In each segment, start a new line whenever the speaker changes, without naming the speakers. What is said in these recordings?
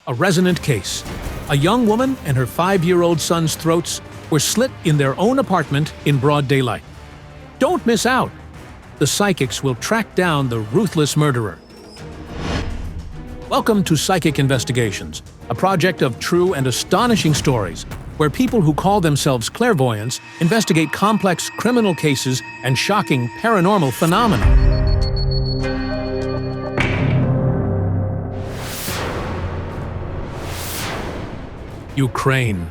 a resonant case. A young woman and her 5-year-old son's throats were slit in their own apartment in broad daylight. Don't miss out! The psychics will track down the ruthless murderer. Welcome to Psychic Investigations, a project of true and astonishing stories where people who call themselves clairvoyants investigate complex criminal cases and shocking paranormal phenomena. Ukraine.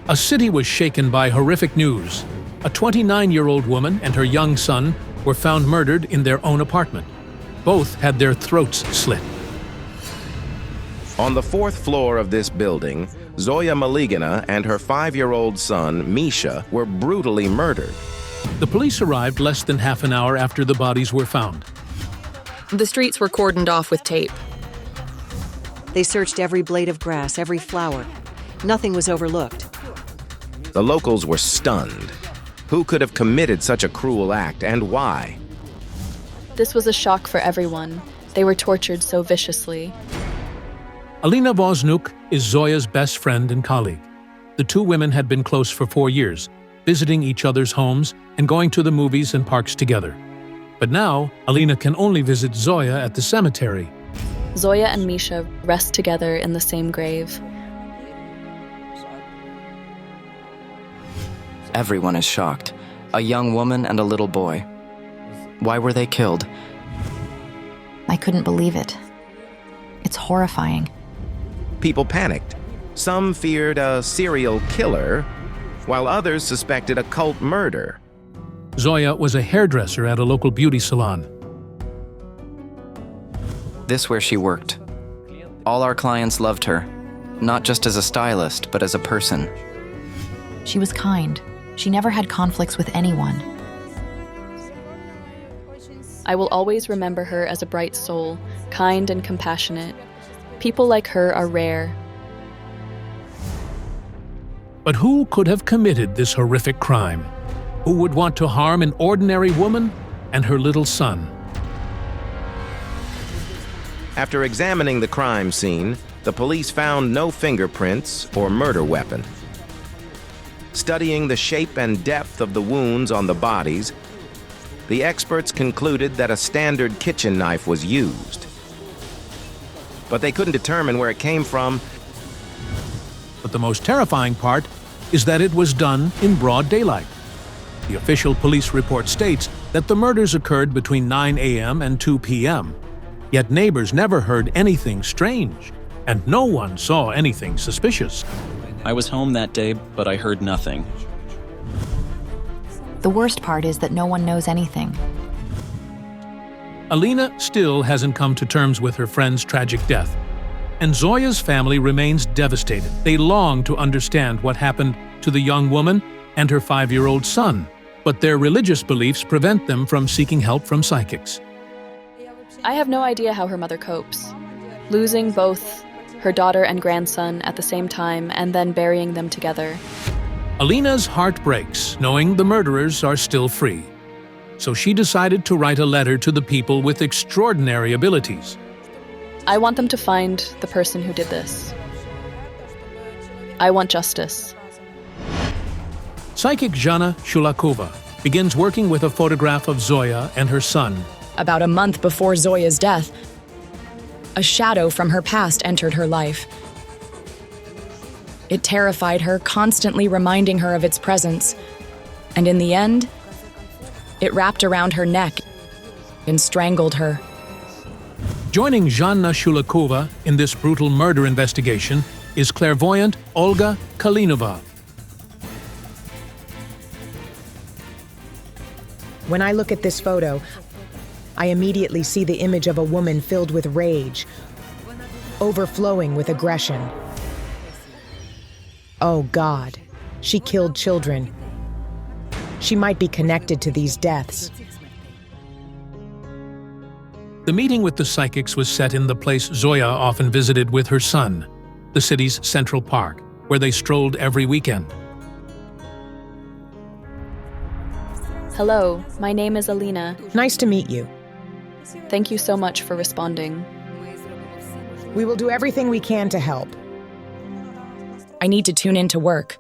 A city was shaken by horrific news. A 29-year-old woman and her young son were found murdered in their own apartment. Both had their throats slit.
On the 4th floor of this building, Zoia Maligina and her 5-year-old son, Misha, were brutally murdered.
The police arrived less than half an hour after the bodies were found.
The streets were cordoned off with tape.
They searched every blade of grass, every flower. Nothing was overlooked.
The locals were stunned. Who could have committed such a cruel act, and why?
This was a shock for everyone. They were tortured so viciously.
Alina is Zoya's best friend and colleague. The two women had been close for 4 years, visiting each other's homes and going to the movies and parks together. But now, Alina can only visit Zoya at the cemetery.
Zoya and Misha rest together in the same grave.
Everyone is shocked. A young woman and a little boy. Why were they killed?
I couldn't believe it. It's horrifying.
People panicked. Some feared a serial killer, while others suspected a cult murder.
Zoya was a hairdresser at a local beauty salon.
This where she worked. All our clients loved her, not just as a stylist, but as a person.
She was kind. She never had conflicts with anyone.
I will always remember her as a bright soul, kind and compassionate. People like her are rare.
But who could have committed this horrific crime? Who would want to harm an ordinary woman and her little son?
After examining the crime scene, the police found no fingerprints or murder weapon. Studying the shape and depth of the wounds on the bodies, the experts concluded that a standard kitchen knife was used. But they couldn't determine where it came from.
But the most terrifying part is that it was done in broad daylight. The official police report states that the murders occurred between 9 a.m. and 2 p.m. Yet neighbors never heard anything strange, and no one saw anything suspicious.
I was home that day, but I heard nothing.
The worst part is that no one knows anything.
Alina still hasn't come to terms with her friend's tragic death, and Zoya's family remains devastated. They long to understand what happened to the young woman and her 5-year-old son, but their religious beliefs prevent them from seeking help from psychics.
I have no idea how her mother copes. Losing both her daughter and grandson at the same time and then burying them together.
Alina's heart breaks knowing the murderers are still free. So she decided to write a letter to the people with extraordinary abilities.
I want them to find the person who did this. I want justice.
Psychic Zhanna Shulakova begins working with a photograph of Zoya and her son.
About a month before Zoya's death, a shadow from her past entered her life. It terrified her, constantly reminding her of its presence. And in the end, it wrapped around her neck and strangled her.
Joining Zhanna Shulakova in this brutal murder investigation is clairvoyant Olga Kalinova.
When I look at this photo, I immediately see the image of a woman filled with rage, overflowing with aggression. Oh God, she killed children. She might be connected to these deaths.
The meeting with the psychics was set in the place Zoya often visited with her son, the city's Central Park, where they strolled every weekend.
Hello, my name is Alina.
Nice to meet you.
Thank you so much for responding.
We will do everything we can to help.
I need to tune in to work.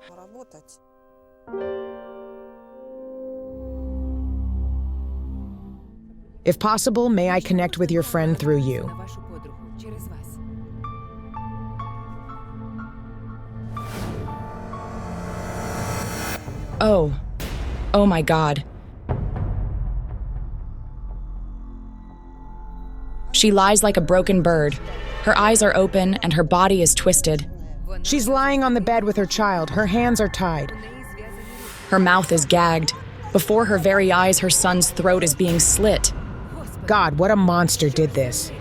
If possible, may I connect with your friend through you?
Oh my God. She lies like a broken bird. Her eyes are open and her body is twisted.
She's lying on the bed with her child. Her hands are tied.
Her mouth is gagged. Before her very eyes, her son's throat is being slit.
God, what a monster did this.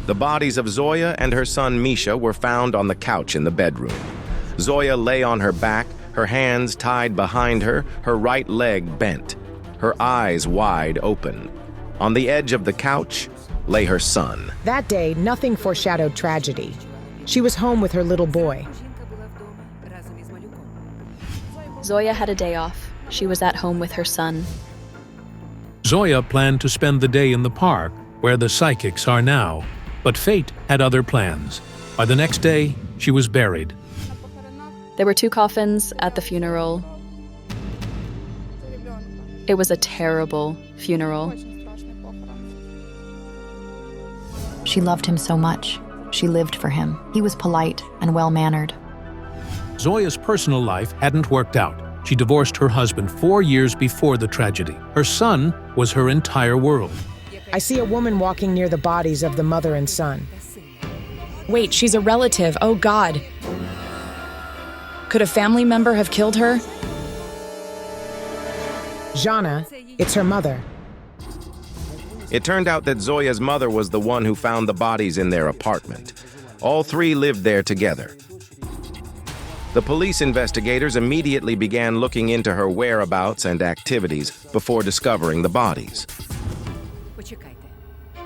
The bodies of Zoya and her son Misha were found on the couch in the bedroom. Zoya lay on her back, her hands tied behind her, her right leg bent, her eyes wide open. On the edge of the couch lay her son.
That day, nothing foreshadowed tragedy. She was home with her little boy.
Zoya had a day off. She was at home with her son.
Zoya planned to spend the day in the park, where the psychics are now, but fate had other plans. By the next day, she was buried.
There were 2 coffins at the funeral. It was a terrible funeral.
She loved him so much. She lived for him. He was polite and well-mannered.
Zoya's personal life hadn't worked out. She divorced her husband 4 years before the tragedy. Her son was her entire world.
I see a woman walking near the bodies of the mother and son.
Wait, she's a relative. Oh God. Could a family member have killed her?
Zhanna, it's her mother.
It turned out that Zoya's mother was the one who found the bodies in their apartment. All 3 lived there together. The police investigators immediately began looking into her whereabouts and activities before discovering the bodies.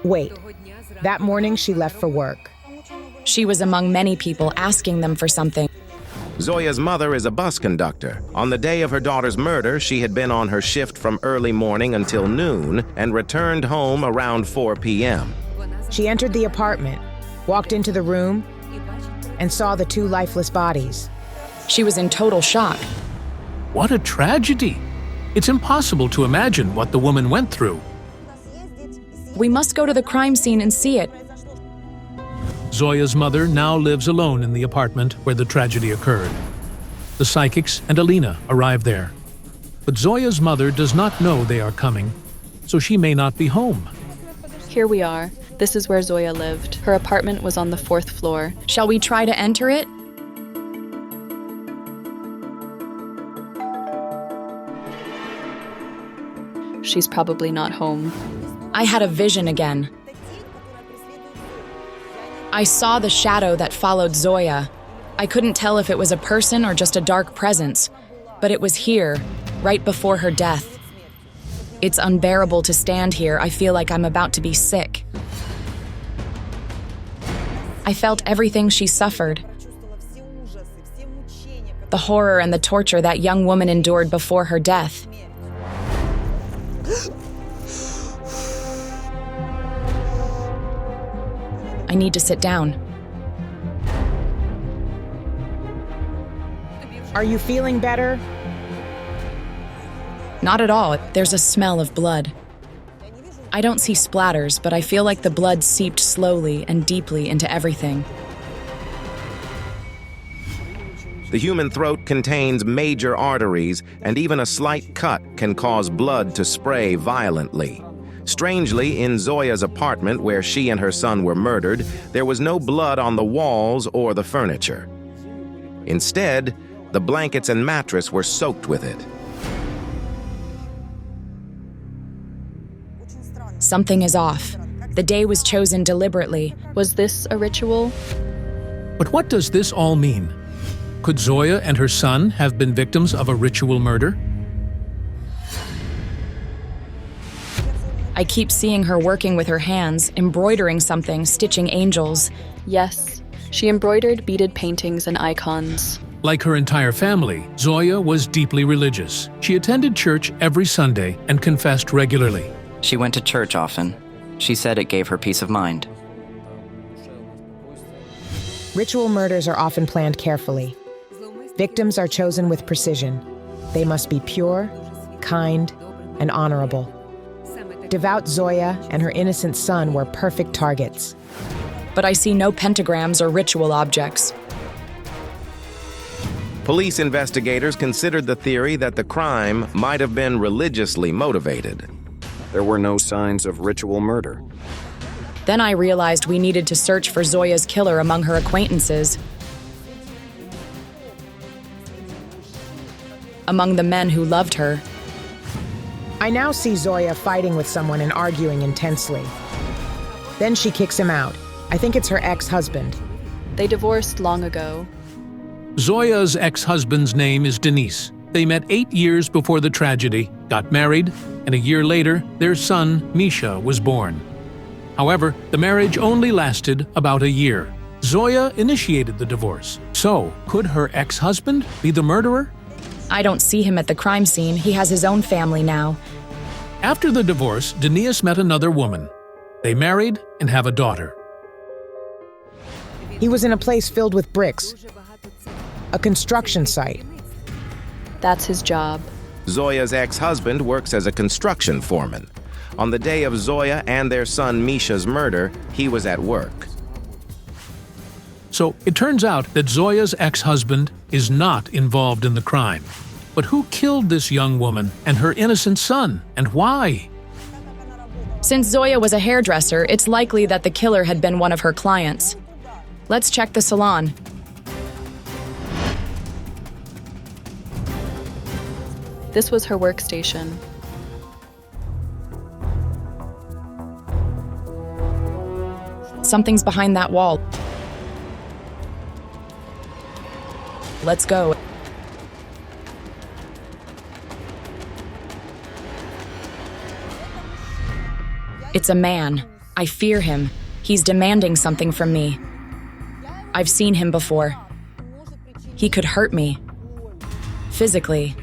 Wait, that morning she left for work.
She was among many people asking them for something.
Zoya's mother is a bus conductor. On the day of her daughter's murder, she had been on her shift from early morning until noon and returned home around 4 p.m.
She entered the apartment, walked into the room, and saw the 2 lifeless bodies.
She was in total shock.
What a tragedy! It's impossible to imagine what the woman went through.
We must go to the crime scene and see it.
Zoya's mother now lives alone in the apartment where the tragedy occurred. The psychics and Alina arrive there. But Zoya's mother does not know they are coming, so she may not be home.
Here we are. This is where Zoya lived. Her apartment was on the 4th floor.
Shall we try to enter it?
She's probably not home.
I had a vision again. I saw the shadow that followed Zoya. I couldn't tell if it was a person or just a dark presence, but it was here, right before her death. It's unbearable to stand here. I feel like I'm about to be sick. I felt everything she suffered. The horror and the torture that young woman endured before her death. I need to sit down.
Are you feeling better?
Not at all. There's a smell of blood. I don't see splatters, but I feel like the blood seeped slowly and deeply into everything.
The human throat contains major arteries, and even a slight cut can cause blood to spray violently. Strangely, in Zoya's apartment, where she and her son were murdered, there was no blood on the walls or the furniture. Instead, the blankets and mattress were soaked with it.
Something is off. The day was chosen deliberately.
Was this a ritual?
But what does this all mean? Could Zoya and her son have been victims of a ritual murder?
I keep seeing her working with her hands, embroidering something, stitching angels.
Yes. She embroidered beaded paintings and icons.
Like her entire family, Zoya was deeply religious. She attended church every Sunday and confessed regularly.
She went to church often. She said it gave her peace of mind.
Ritual murders are often planned carefully. Victims are chosen with precision. They must be pure, kind, and honorable. Devout Zoya and her innocent son were perfect targets.
But I see no pentagrams or ritual objects.
Police investigators considered the theory that the crime might have been religiously motivated.
There were no signs of ritual murder.
Then I realized we needed to search for Zoya's killer among her acquaintances. Among the men who loved her.
I now see Zoya fighting with someone and arguing intensely. Then she kicks him out. I think it's her ex-husband.
They divorced long ago.
Zoya's ex-husband's name is Denise. They met 8 years before the tragedy, got married, and a year later, their son, Misha, was born. However, the marriage only lasted about a year. Zoya initiated the divorce. So, could her ex-husband be the murderer?
I don't see him at the crime scene. He has his own family now.
After the divorce, Denise met another woman. They married and have a daughter.
He was in a place filled with bricks. A construction site.
That's his job.
Zoya's ex-husband works as a construction foreman. On the day of Zoya and their son Misha's murder, he was at work.
So it turns out that Zoya's ex-husband is not involved in the crime. But who killed this young woman and her innocent son, and why?
Since Zoya was a hairdresser, it's likely that the killer had been one of her clients. Let's check the salon.
This was her workstation.
Something's behind that wall. Let's go. It's a man. I fear him. He's demanding something from me. I've seen him before. He could hurt me. Physically.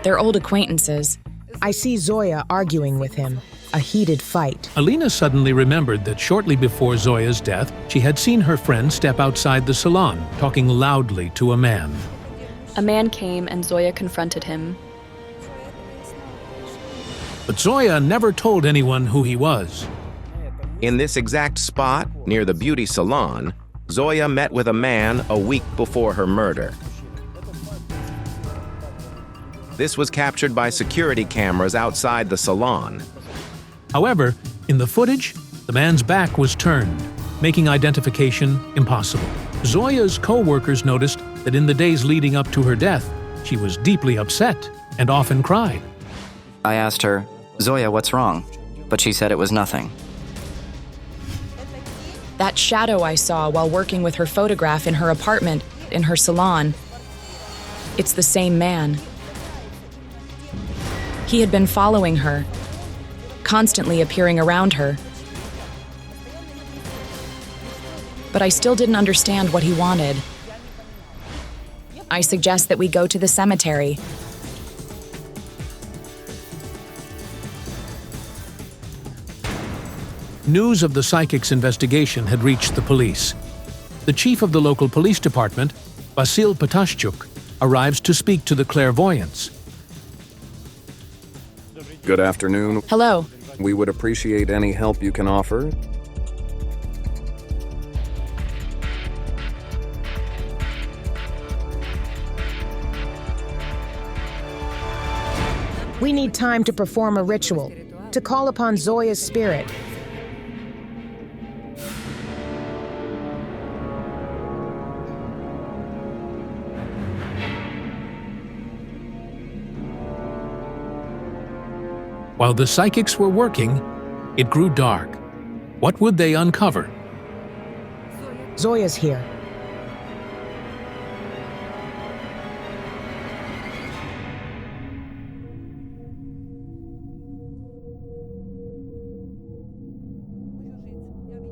They're old acquaintances.
I see Zoya arguing with him. A heated fight.
Alina suddenly remembered that shortly before Zoya's death, she had seen her friend step outside the salon, talking loudly to a man.
A man came and Zoya confronted him.
But Zoya never told anyone who he was.
In this exact spot, near the beauty salon, Zoya met with a man a week before her murder. This was captured by security cameras outside the salon.
However, in the footage, the man's back was turned, making identification impossible. Zoya's co-workers noticed that in the days leading up to her death, she was deeply upset and often cried.
I asked her, "Zoya, what's wrong?" But she said it was nothing.
That shadow I saw while working with her photograph in her apartment, in her salon, it's the same man. He had been following her, constantly appearing around her. But I still didn't understand what he wanted. I suggest that we go to the cemetery.
News of the psychic's investigation had reached the police. The chief of the local police department, Vasil Patashchuk, arrives to speak to the clairvoyants.
Good afternoon.
Hello.
We would appreciate any help you can offer.
We need time to perform a ritual, to call upon Zoya's spirit.
While the psychics were working, it grew dark. What would they uncover?
Zoya's here.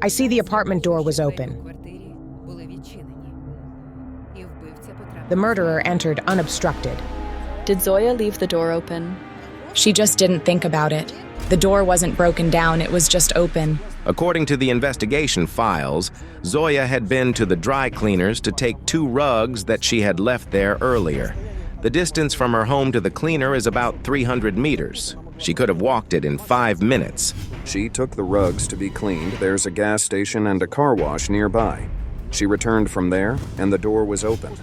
I see the apartment door was open. The murderer entered unobstructed.
Did Zoya leave the door open?
She just didn't think about it. The door wasn't broken down, it was just open.
According to the investigation files, Zoya had been to the dry cleaners to take 2 rugs that she had left there earlier. The distance from her home to the cleaner is about 300 meters. She could have walked it in 5 minutes.
She took the rugs to be cleaned. There's a gas station and a car wash nearby. She returned from there, and the door was open.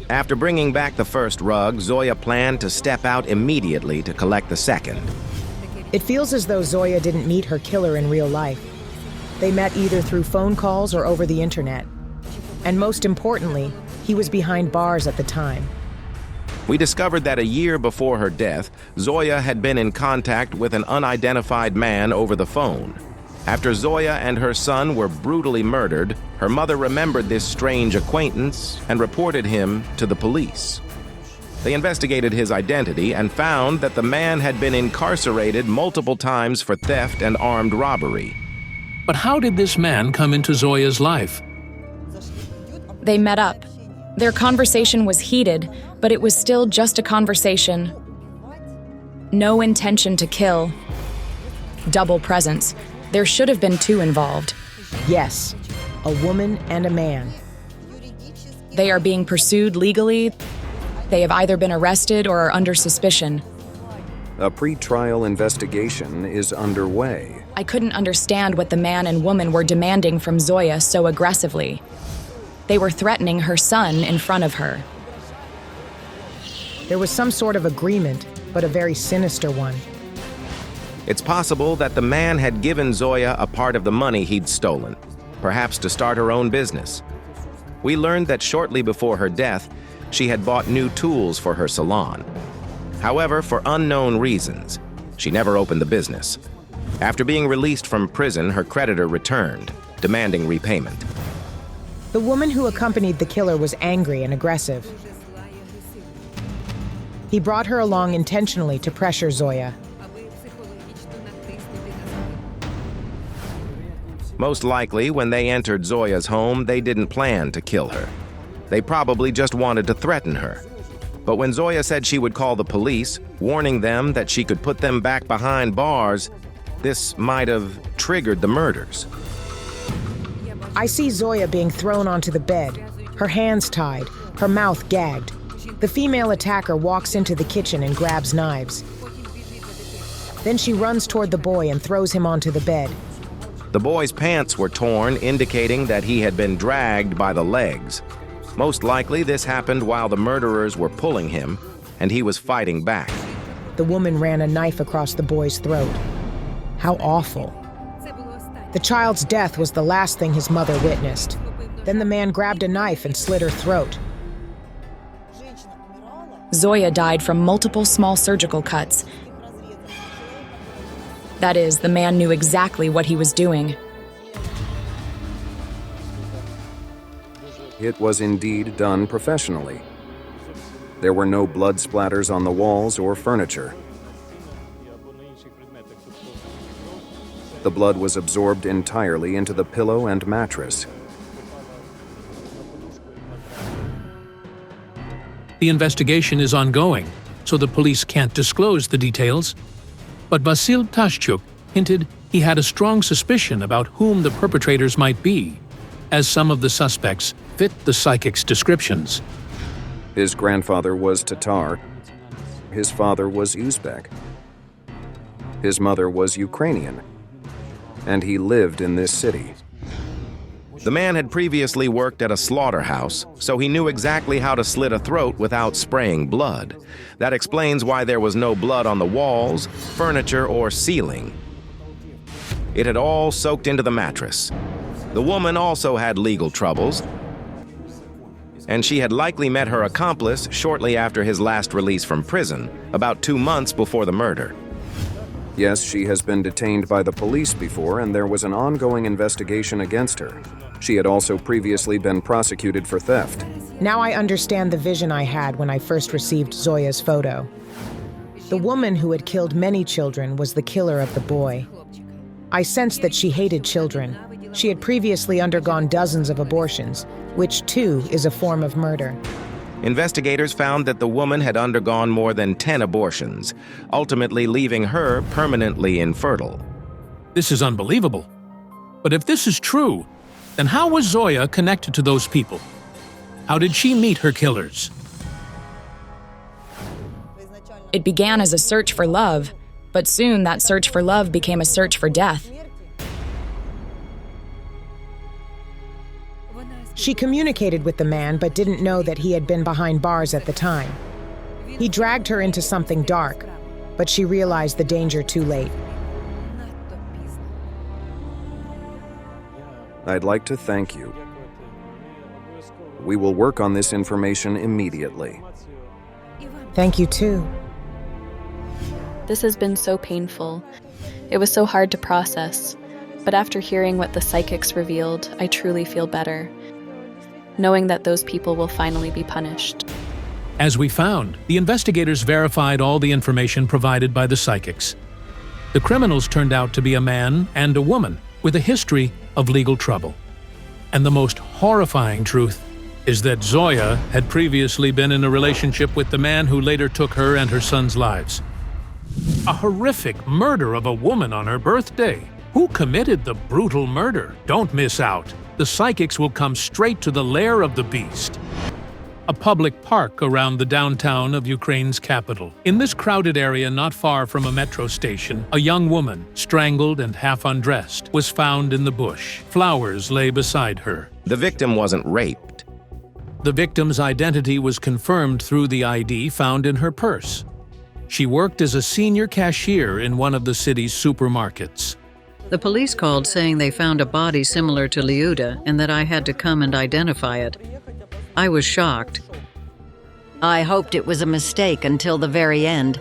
After bringing back the first rug, Zoya planned to step out immediately to collect the second.
It feels as though Zoya didn't meet her killer in real life. They met either through phone calls or over the internet. And most importantly, he was behind bars at the time.
We discovered that a year before her death, Zoya had been in contact with an unidentified man over the phone. After Zoya and her son were brutally murdered, her mother remembered this strange acquaintance and reported him to the police. They investigated his identity and found that the man had been incarcerated multiple times for theft and armed robbery.
But how did this man come into Zoya's life?
They met up. Their conversation was heated, but it was still just a conversation. No intention to kill. Double presence. There should have been 2 involved.
Yes, a woman and a man.
They are being pursued legally. They have either been arrested or are under suspicion.
A pre-trial investigation is underway.
I couldn't understand what the man and woman were demanding from Zoya so aggressively. They were threatening her son in front of her.
There was some sort of agreement, but a very sinister one.
It's possible that the man had given Zoya a part of the money he'd stolen, perhaps to start her own business. We learned that shortly before her death, she had bought new tools for her salon. However, for unknown reasons, she never opened the business. After being released from prison, her creditor returned, demanding repayment.
The woman who accompanied the killer was angry and aggressive. He brought her along intentionally to pressure Zoya.
Most likely, when they entered Zoya's home, they didn't plan to kill her. They probably just wanted to threaten her. But when Zoya said she would call the police, warning them that she could put them back behind bars, this might have triggered the murders.
I see Zoya being thrown onto the bed, her hands tied, her mouth gagged. The female attacker walks into the kitchen and grabs knives. Then she runs toward the boy and throws him onto the bed.
The boy's pants were torn, indicating that he had been dragged by the legs. Most likely, this happened while the murderers were pulling him, and he was fighting back.
The woman ran a knife across the boy's throat. How awful. The child's death was the last thing his mother witnessed. Then the man grabbed a knife and slit her throat.
Zoya died from multiple small surgical cuts. That is, the man knew exactly what he was doing.
It was indeed done professionally. There were no blood splatters on the walls or furniture. The blood was absorbed entirely into the pillow and mattress.
The investigation is ongoing, so the police can't disclose the details. But Vasil Tashchuk hinted he had a strong suspicion about whom the perpetrators might be, as some of the suspects fit the psychic's descriptions.
His grandfather was Tatar. His father was Uzbek. His mother was Ukrainian. And he lived in this city.
The man had previously worked at a slaughterhouse, so he knew exactly how to slit a throat without spraying blood. That explains why there was no blood on the walls, furniture, or ceiling. It had all soaked into the mattress. The woman also had legal troubles, and she had likely met her accomplice shortly after his last release from prison, about 2 months before the murder.
Yes, she has been detained by the police before, and there was an ongoing investigation against her. She had also previously been prosecuted for theft.
Now I understand the vision I had when I first received Zoya's photo. The woman who had killed many children was the killer of the boy. I sensed that she hated children. She had previously undergone dozens of abortions, which too is a form of murder.
Investigators found that the woman had undergone more than 10 abortions, ultimately leaving her permanently infertile.
This is unbelievable. But if this is true, then how was Zoya connected to those people? How did she meet her killers?
It began as a search for love, but soon that search for love became a search for death.
She communicated with the man but didn't know that he had been behind bars at the time. He dragged her into something dark, but she realized the danger too late.
I'd like to thank you. We will work on this information immediately.
Thank you too.
This has been so painful. It was so hard to process, but after hearing what the psychics revealed, I truly feel better, knowing that those people will finally be punished.
As we found, the investigators verified all the information provided by the psychics. The criminals turned out to be a man and a woman with a history of legal trouble. And the most horrifying truth is that Zoya had previously been in a relationship with the man who later took her and her son's lives. A horrific murder of a woman on her birthday. Who committed the brutal murder? Don't miss out. The psychics will come straight to the lair of the beast. A public park around the downtown of Ukraine's capital. In this crowded area not far from a metro station, a young woman, strangled and half undressed, was found in the bush. Flowers lay beside her.
The victim wasn't raped.
The victim's identity was confirmed through the ID found in her purse. She worked as a senior cashier in one of the city's supermarkets.
The police called saying they found a body similar to Liuda and that I had to come and identify it. I was shocked.
I hoped it was a mistake until the very end.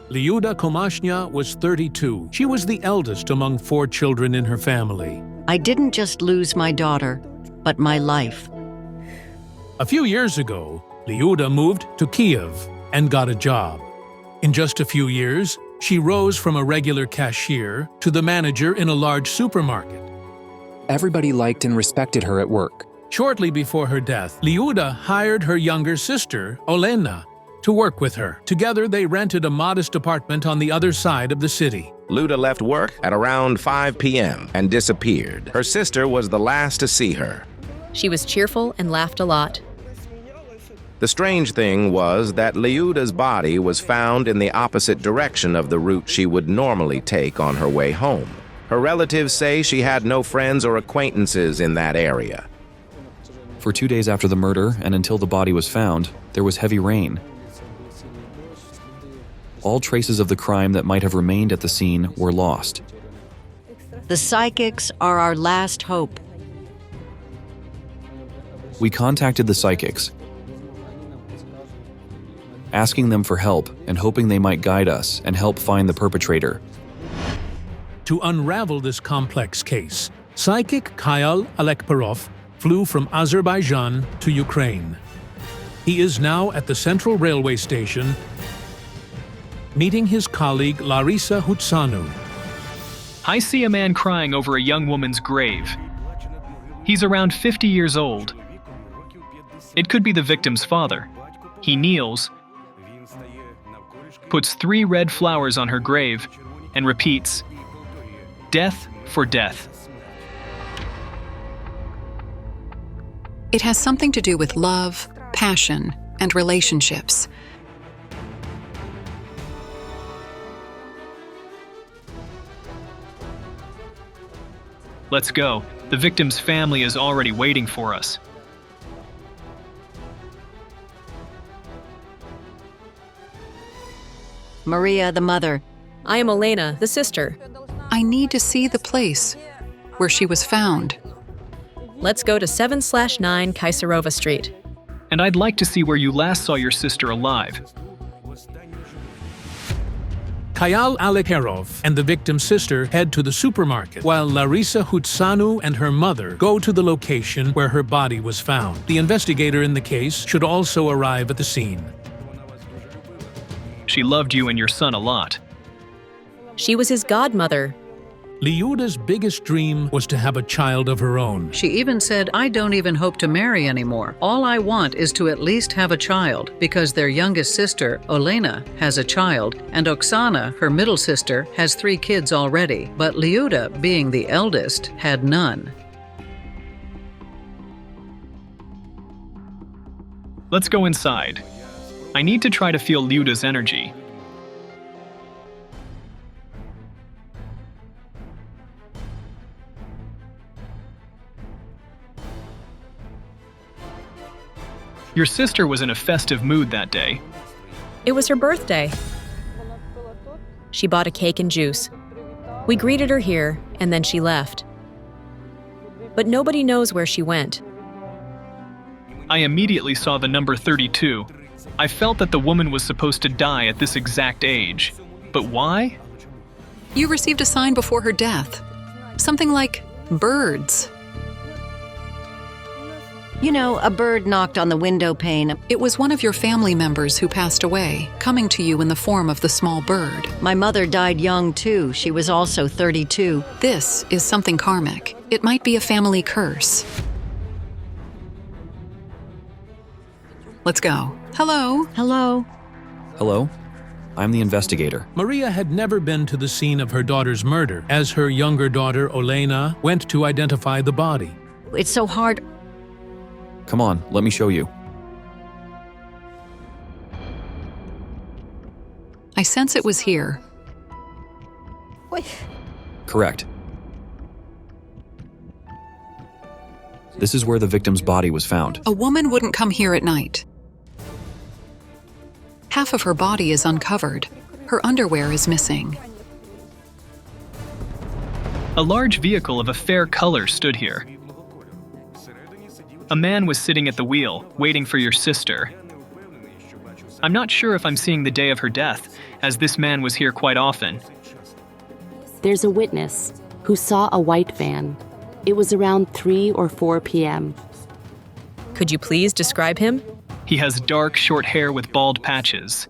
Liuda Komashnya was 32. She was the eldest among 4 children in her family.
I didn't just lose my daughter, but my life.
A few years ago, Liuda moved to Kiev and got a job. In just a few years, she rose from a regular cashier to the manager in a large supermarket.
Everybody liked and respected her at work.
Shortly before her death, Liuda hired her younger sister, Olena, to work with her. Together, they rented a modest apartment on the other side of the city.
Luda left work at around 5 p.m. and disappeared. Her sister was the last to see her.
She was cheerful and laughed a lot.
The strange thing was that Liuda's body was found in the opposite direction of the route she would normally take on her way home. Her relatives say she had no friends or acquaintances in that area.
For 2 days after the murder and until the body was found, there was heavy rain. All traces of the crime that might have remained at the scene were lost.
The psychics are our last hope.
We contacted the psychics, asking them for help and hoping they might guide us and help find the perpetrator.
To unravel this complex case, psychic Kyle Alekperov flew from Azerbaijan to Ukraine. He is now at the Central Railway Station, meeting his colleague Larisa Hutsanu.
I see a man crying over a young woman's grave. He's around 50 years old. It could be the victim's father. He kneels, puts 3 red flowers on her grave, and repeats, "Death for death."
It has something to do with love, passion, and relationships.
Let's go. The victim's family is already waiting for us.
Maria, the mother.
I am Elena, the sister.
I need to see the place where she was found.
Let's go to 7/9 Kaisarova Street.
And I'd like to see where you last saw your sister alive.
Kyle Alekperov and the victim's sister head to the supermarket, while Larisa Hutsanu and her mother go to the location where her body was found. The investigator in the case should also arrive at the scene.
She loved you and your son a lot.
She was his godmother.
Liuda's biggest dream was to have a child of her own.
She even said, "I don't even hope to marry anymore. All I want is to at least have a child," because their youngest sister, Olena, has a child, and Oksana, her middle sister, has 3 kids already. But Liuda, being the eldest, had none.
Let's go inside. I need to try to feel Liuda's energy. Your sister was in a festive mood that day.
It was her birthday. She bought a cake and juice. We greeted her here, and then she left. But nobody knows where she went.
I immediately saw the number 32. I felt that the woman was supposed to die at this exact age. But why?
You received a sign before her death. Something like birds.
You know, a bird knocked on the window pane.
It was one of your family members who passed away, coming to you in the form of the small bird.
My mother died young, too. She was also 32.
This is something karmic. It might be a family curse. Let's go. Hello.
Hello.
Hello? I'm the investigator.
Maria had never been to the scene of her daughter's murder, as her younger daughter, Olena, went to identify the body.
It's so hard.
Come on, let me show you.
I sense it was here.
Correct. This is where the victim's body was found.
A woman wouldn't come here at night. Half of her body is uncovered. Her underwear is missing.
A large vehicle of a fair color stood here. A man was sitting at the wheel, waiting for your sister. I'm not sure if I'm seeing the day of her death, as this man was here quite often.
There's a witness who saw a white van. It was around 3 or 4 p.m.
Could you please describe him?
He has dark, short hair with bald patches.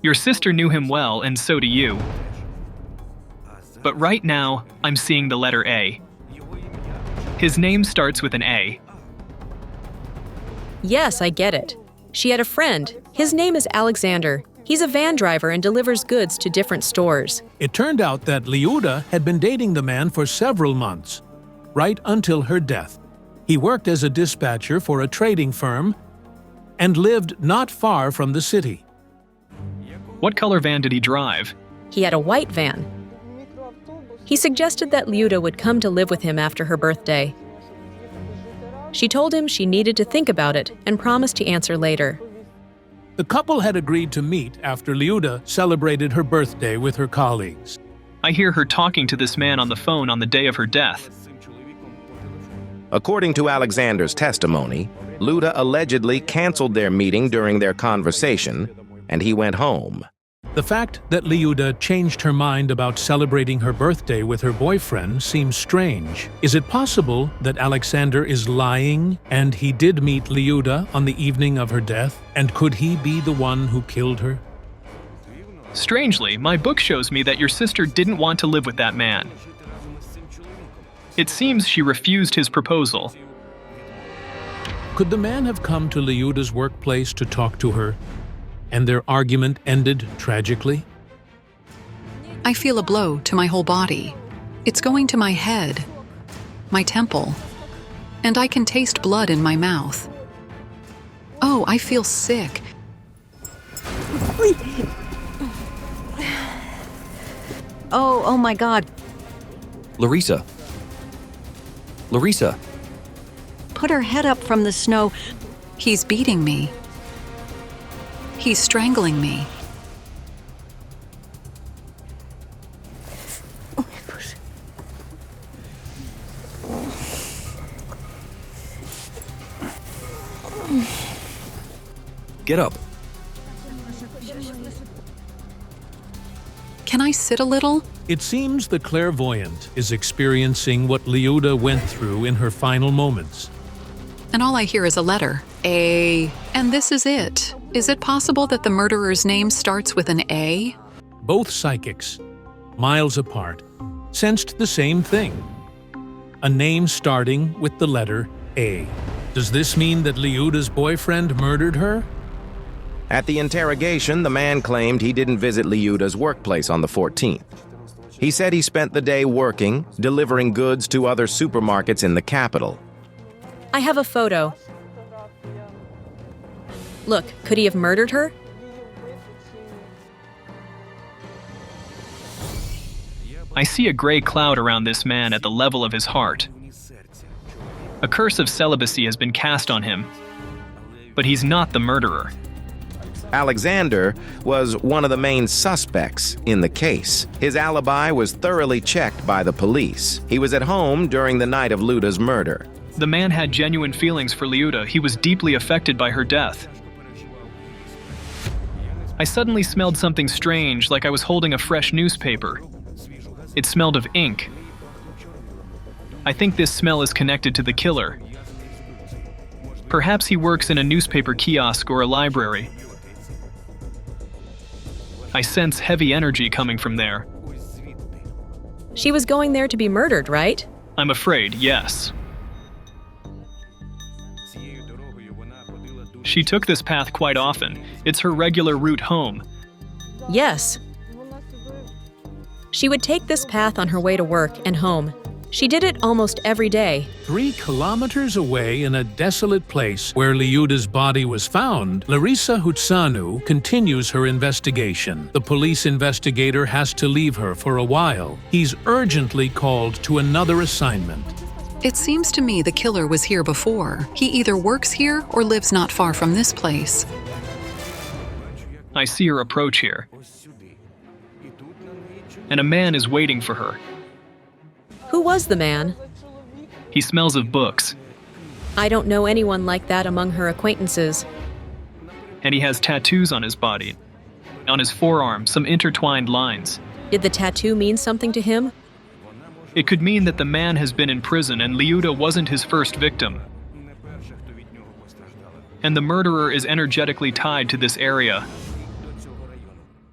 Your sister knew him well, and so do you. But right now, I'm seeing the letter A. His name starts with an A.
Yes, I get it. She had a friend. His name is Alexander. He's a van driver and delivers goods to different stores.
It turned out that Liuda had been dating the man for several months, right until her death. He worked as a dispatcher for a trading firm and lived not far from the city.
What color van did he drive?
He had a white van. He suggested that Liuda would come to live with him after her birthday. She told him she needed to think about it and promised to answer later.
The couple had agreed to meet after Liuda celebrated her birthday with her colleagues.
I hear her talking to this man on the phone on the day of her death.
According to Alexander's testimony, Luda allegedly canceled their meeting during their conversation, and he went home.
The fact that Liuda changed her mind about celebrating her birthday with her boyfriend seems strange. Is it possible that Alexander is lying and he did meet Liuda on the evening of her death? And could he be the one who killed her?
Strangely, my book shows me that your sister didn't want to live with that man. It seems she refused his proposal.
Could the man have come to Liuda's workplace to talk to her, and their argument ended tragically?
I feel a blow to my whole body. It's going to my head, my temple, and I can taste blood in my mouth. Oh, I feel sick.
Oh my God.
Larissa. Larissa.
Put her head up from the snow.
He's beating me. He's strangling me.
Get up.
Can I sit a little?
It seems the clairvoyant is experiencing what Liuda went through in her final moments.
And all I hear is a letter. A. And this is it. Is it possible that the murderer's name starts with an A?
Both psychics, miles apart, sensed the same thing. A name starting with the letter A. Does this mean that Liuda's boyfriend murdered her?
At the interrogation, the man claimed he didn't visit Liuda's workplace on the 14th. He said he spent the day working, delivering goods to other supermarkets in the capital.
I have a photo. Look, could he have murdered her?
I see a gray cloud around this man at the level of his heart. A curse of celibacy has been cast on him, but he's not the murderer.
Alexander was one of the main suspects in the case. His alibi was thoroughly checked by the police. He was at home during the night of Liuda's murder.
The man had genuine feelings for Liuda. He was deeply affected by her death. I suddenly smelled something strange, like I was holding a fresh newspaper. It smelled of ink. I think this smell is connected to the killer. Perhaps he works in a newspaper kiosk or a library. I sense heavy energy coming from there.
She was going there to be murdered, right?
I'm afraid, yes. She took this path quite often. It's her regular route home.
Yes. She would take this path on her way to work and home. She did it almost every day.
3 kilometers away in a desolate place where Liuda's body was found, Larisa Hutsanu continues her investigation. The police investigator has to leave her for a while. He's urgently called to another assignment.
It seems to me the killer was here before. He either works here or lives not far from this place.
I see her approach here. And a man is waiting for her.
Who was the man?
He smells of books.
I don't know anyone like that among her acquaintances.
And he has tattoos on his body. On his forearm, some intertwined lines.
Did the tattoo mean something to him?
It could mean that the man has been in prison and Liuda wasn't his first victim. And the murderer is energetically tied to this area.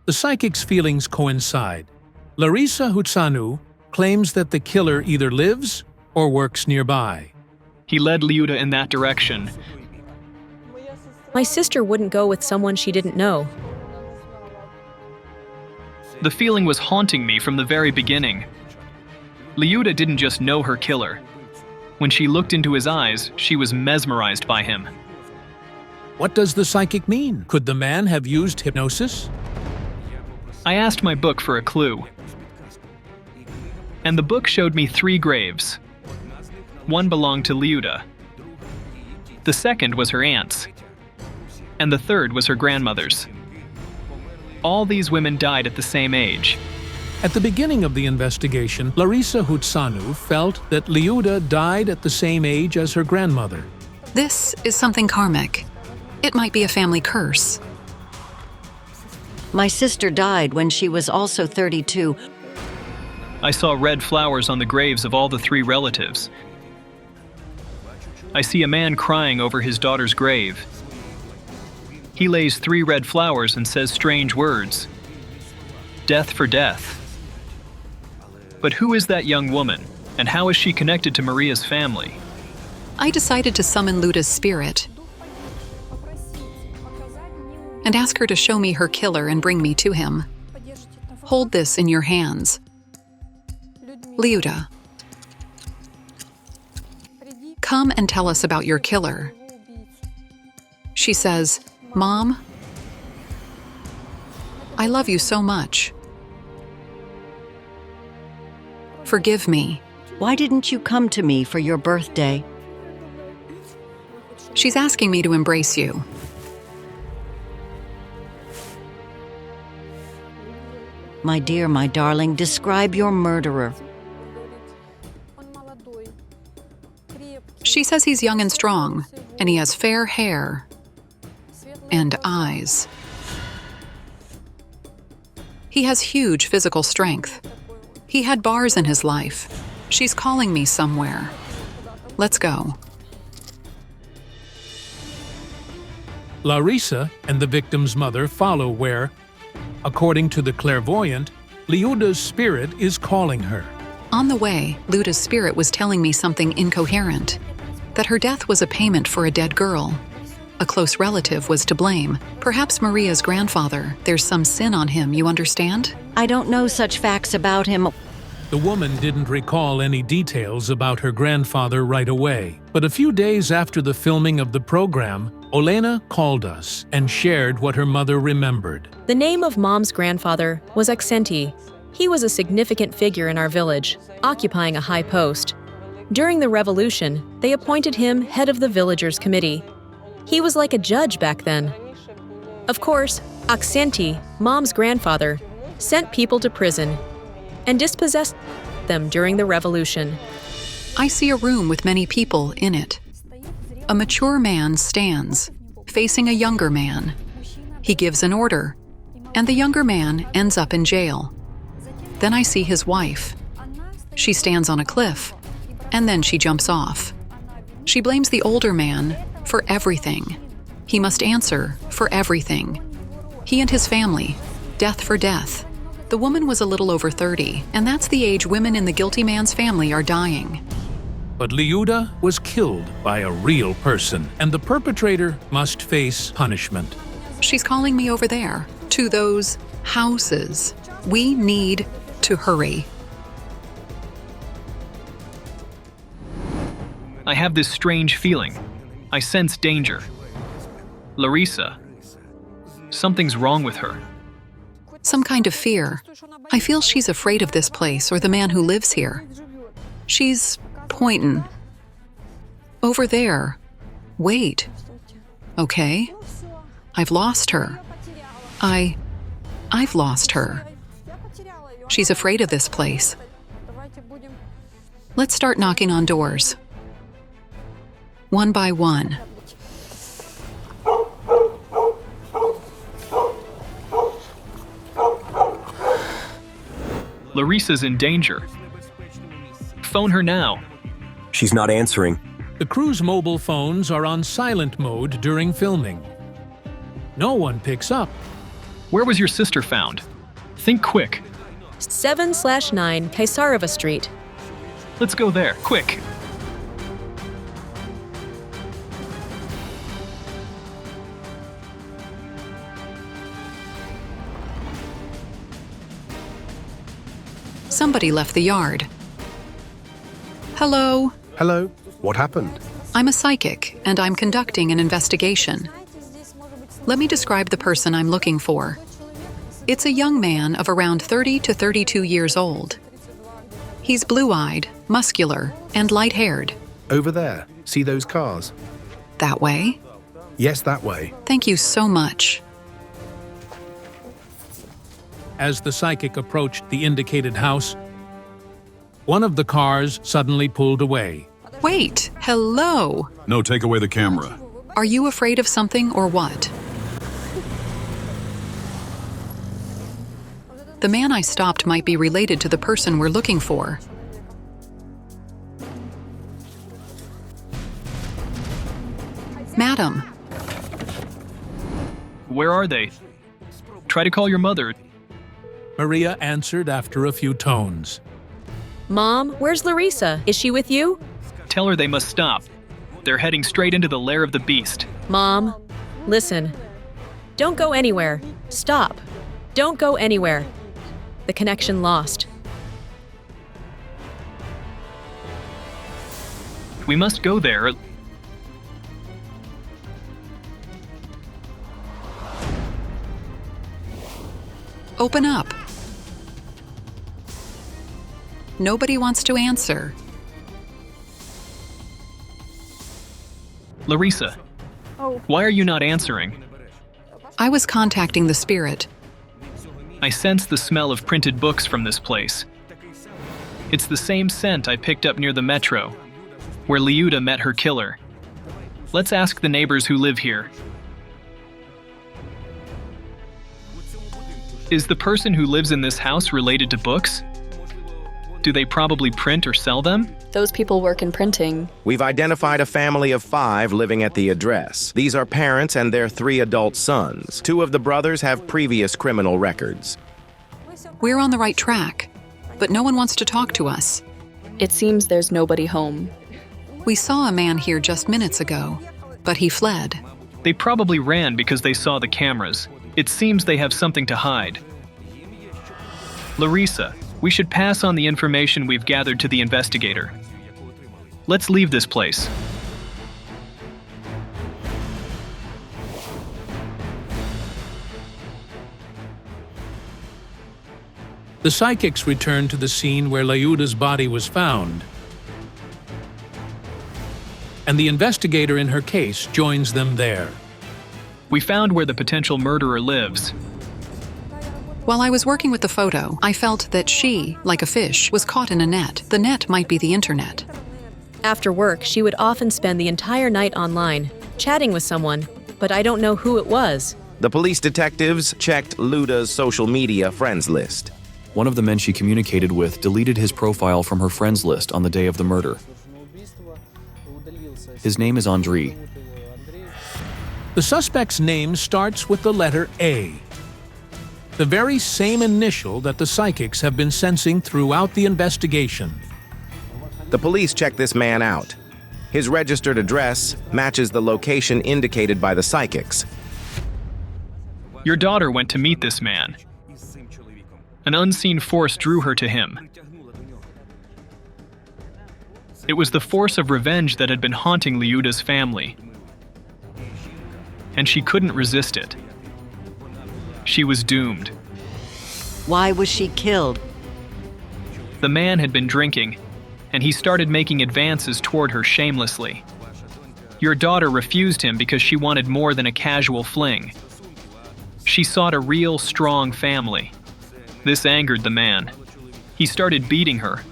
The psychic's feelings coincide. Larisa Hutsanu claims that the killer either lives or works nearby.
He led Liuda in that direction.
My sister wouldn't go with someone she didn't know.
The feeling was haunting me from the very beginning. Liuda didn't just know her killer. When she looked into his eyes, she was mesmerized by him.
What does the psychic mean? Could the man have used hypnosis?
I asked my book for a clue. And the book showed me 3 graves. One belonged to Liuda. The second was her aunt's. And the third was her grandmother's. All these women died at the same age.
At the beginning of the investigation, Larisa Hutsanu felt that Liuda died at the same age as her grandmother.
This is something karmic. It might be a family curse.
My sister died when she was also 32.
I saw red flowers on the graves of all the 3 relatives. I see a man crying over his daughter's grave. He lays 3 red flowers and says strange words. Death for death. But who is that young woman, and how is she connected to Maria's family?
I decided to summon Liuda's spirit and ask her to show me her killer and bring me to him. Hold this in your hands. Liuda, come and tell us about your killer. She says, Mom, I love you so much. Forgive me.
Why didn't you come to me for your birthday?
She's asking me to embrace you.
My dear, my darling, describe your murderer.
She says he's young and strong, and he has fair hair and eyes. He has huge physical strength. He had bars in his life. She's calling me somewhere. Let's go.
Larisa and the victim's mother follow where, according to the clairvoyant, Liuda's spirit is calling her.
On the way, Luda's spirit was telling me something incoherent. That her death was a payment for a dead girl. A close relative was to blame. Perhaps Maria's grandfather. There's some sin on him, you understand?
I don't know such facts about him.
The woman didn't recall any details about her grandfather right away. But a few days after the filming of the program, Olena called us and shared what her mother remembered.
The name of Mom's grandfather was Aksenti. He was a significant figure in our village, occupying a high post. During the revolution, they appointed him head of the villagers' committee. He was like a judge back then. Of course, Aksenti, Mom's grandfather, sent people to prison and dispossessed them during the revolution.
I see a room with many people in it. A mature man stands, facing a younger man. He gives an order, and the younger man ends up in jail. Then I see his wife. She stands on a cliff, and then she jumps off. She blames the older man for everything. He must answer for everything. He and his family, death for death. The woman was a little over 30, and that's the age women in the guilty man's family are dying.
But Liuda was killed by a real person, and the perpetrator must face punishment.
She's calling me over there, to those houses. We need to hurry.
I have this strange feeling. I sense danger. Larissa. Something's wrong with her.
Some kind of fear. I feel she's afraid of this place or the man who lives here. She's pointing. Over there. Wait. Okay. I've lost her. I've lost her. She's afraid of this place. Let's start knocking on doors. One by one.
Larissa's in danger. Phone her now.
She's not answering.
The crew's mobile phones are on silent mode during filming. No one picks up.
Where was your sister found? Think quick.
7/9 Kaisarova Street.
Let's go there, quick.
Somebody left the yard. Hello?
Hello? What happened?
I'm a psychic, and I'm conducting an investigation. Let me describe the person I'm looking for. It's a young man of around 30 to 32 years old. He's blue-eyed, muscular, and light-haired.
Over there. See those cars?
That way?
Yes, that way.
Thank you so much.
As the psychic approached the indicated house, one of the cars suddenly pulled away.
Wait, hello.
No, take away the camera.
Are you afraid of something or what? The man I stopped might be related to the person we're looking for. Madam.
Where are they? Try to call your mother.
Maria answered after a few tones.
Mom, where's Larissa? Is she with you?
Tell her they must stop. They're heading straight into the lair of the beast.
Mom, listen. Don't go anywhere. Stop. Don't go anywhere. The connection lost.
We must go there.
Open up. Nobody wants to answer.
Larissa, why are you not answering?
I was contacting the spirit.
I sense the smell of printed books from this place. It's the same scent I picked up near the metro, where Liuda met her killer. Let's ask the neighbors who live here. Is the person who lives in this house related to books? Do they probably print or sell them?
Those people work in printing.
We've identified a family of 5 living at the address. These are parents and their 3 adult sons. 2 of the brothers have previous criminal records.
We're on the right track, but no one wants to talk to us.
It seems there's nobody home.
We saw a man here just minutes ago, but he fled.
They probably ran because they saw the cameras. It seems they have something to hide. Larissa, we should pass on the information we've gathered to the investigator. Let's leave this place.
The psychics return to the scene where Lyuda's body was found, and the investigator in her case joins them there.
We found where the potential murderer lives.
While I was working with the photo, I felt that she, like a fish, was caught in a net. The net might be the internet.
After work, she would often spend the entire night online, chatting with someone, but I don't know who it was.
The police detectives checked Luda's social media friends list.
One of the men she communicated with deleted his profile from her friends list on the day of the murder. His name is Andrei.
The suspect's name starts with the letter A, the very same initial that the psychics have been sensing throughout the investigation.
The police check this man out. His registered address matches the location indicated by the psychics.
Your daughter went to meet this man. An unseen force drew her to him. It was the force of revenge that had been haunting Lyuda's family, and she couldn't resist it. She was doomed.
Why was she killed?
The man had been drinking, and he started making advances toward her shamelessly. Your daughter refused him because she wanted more than a casual fling. She sought a real, strong family. This angered the man. He started beating her,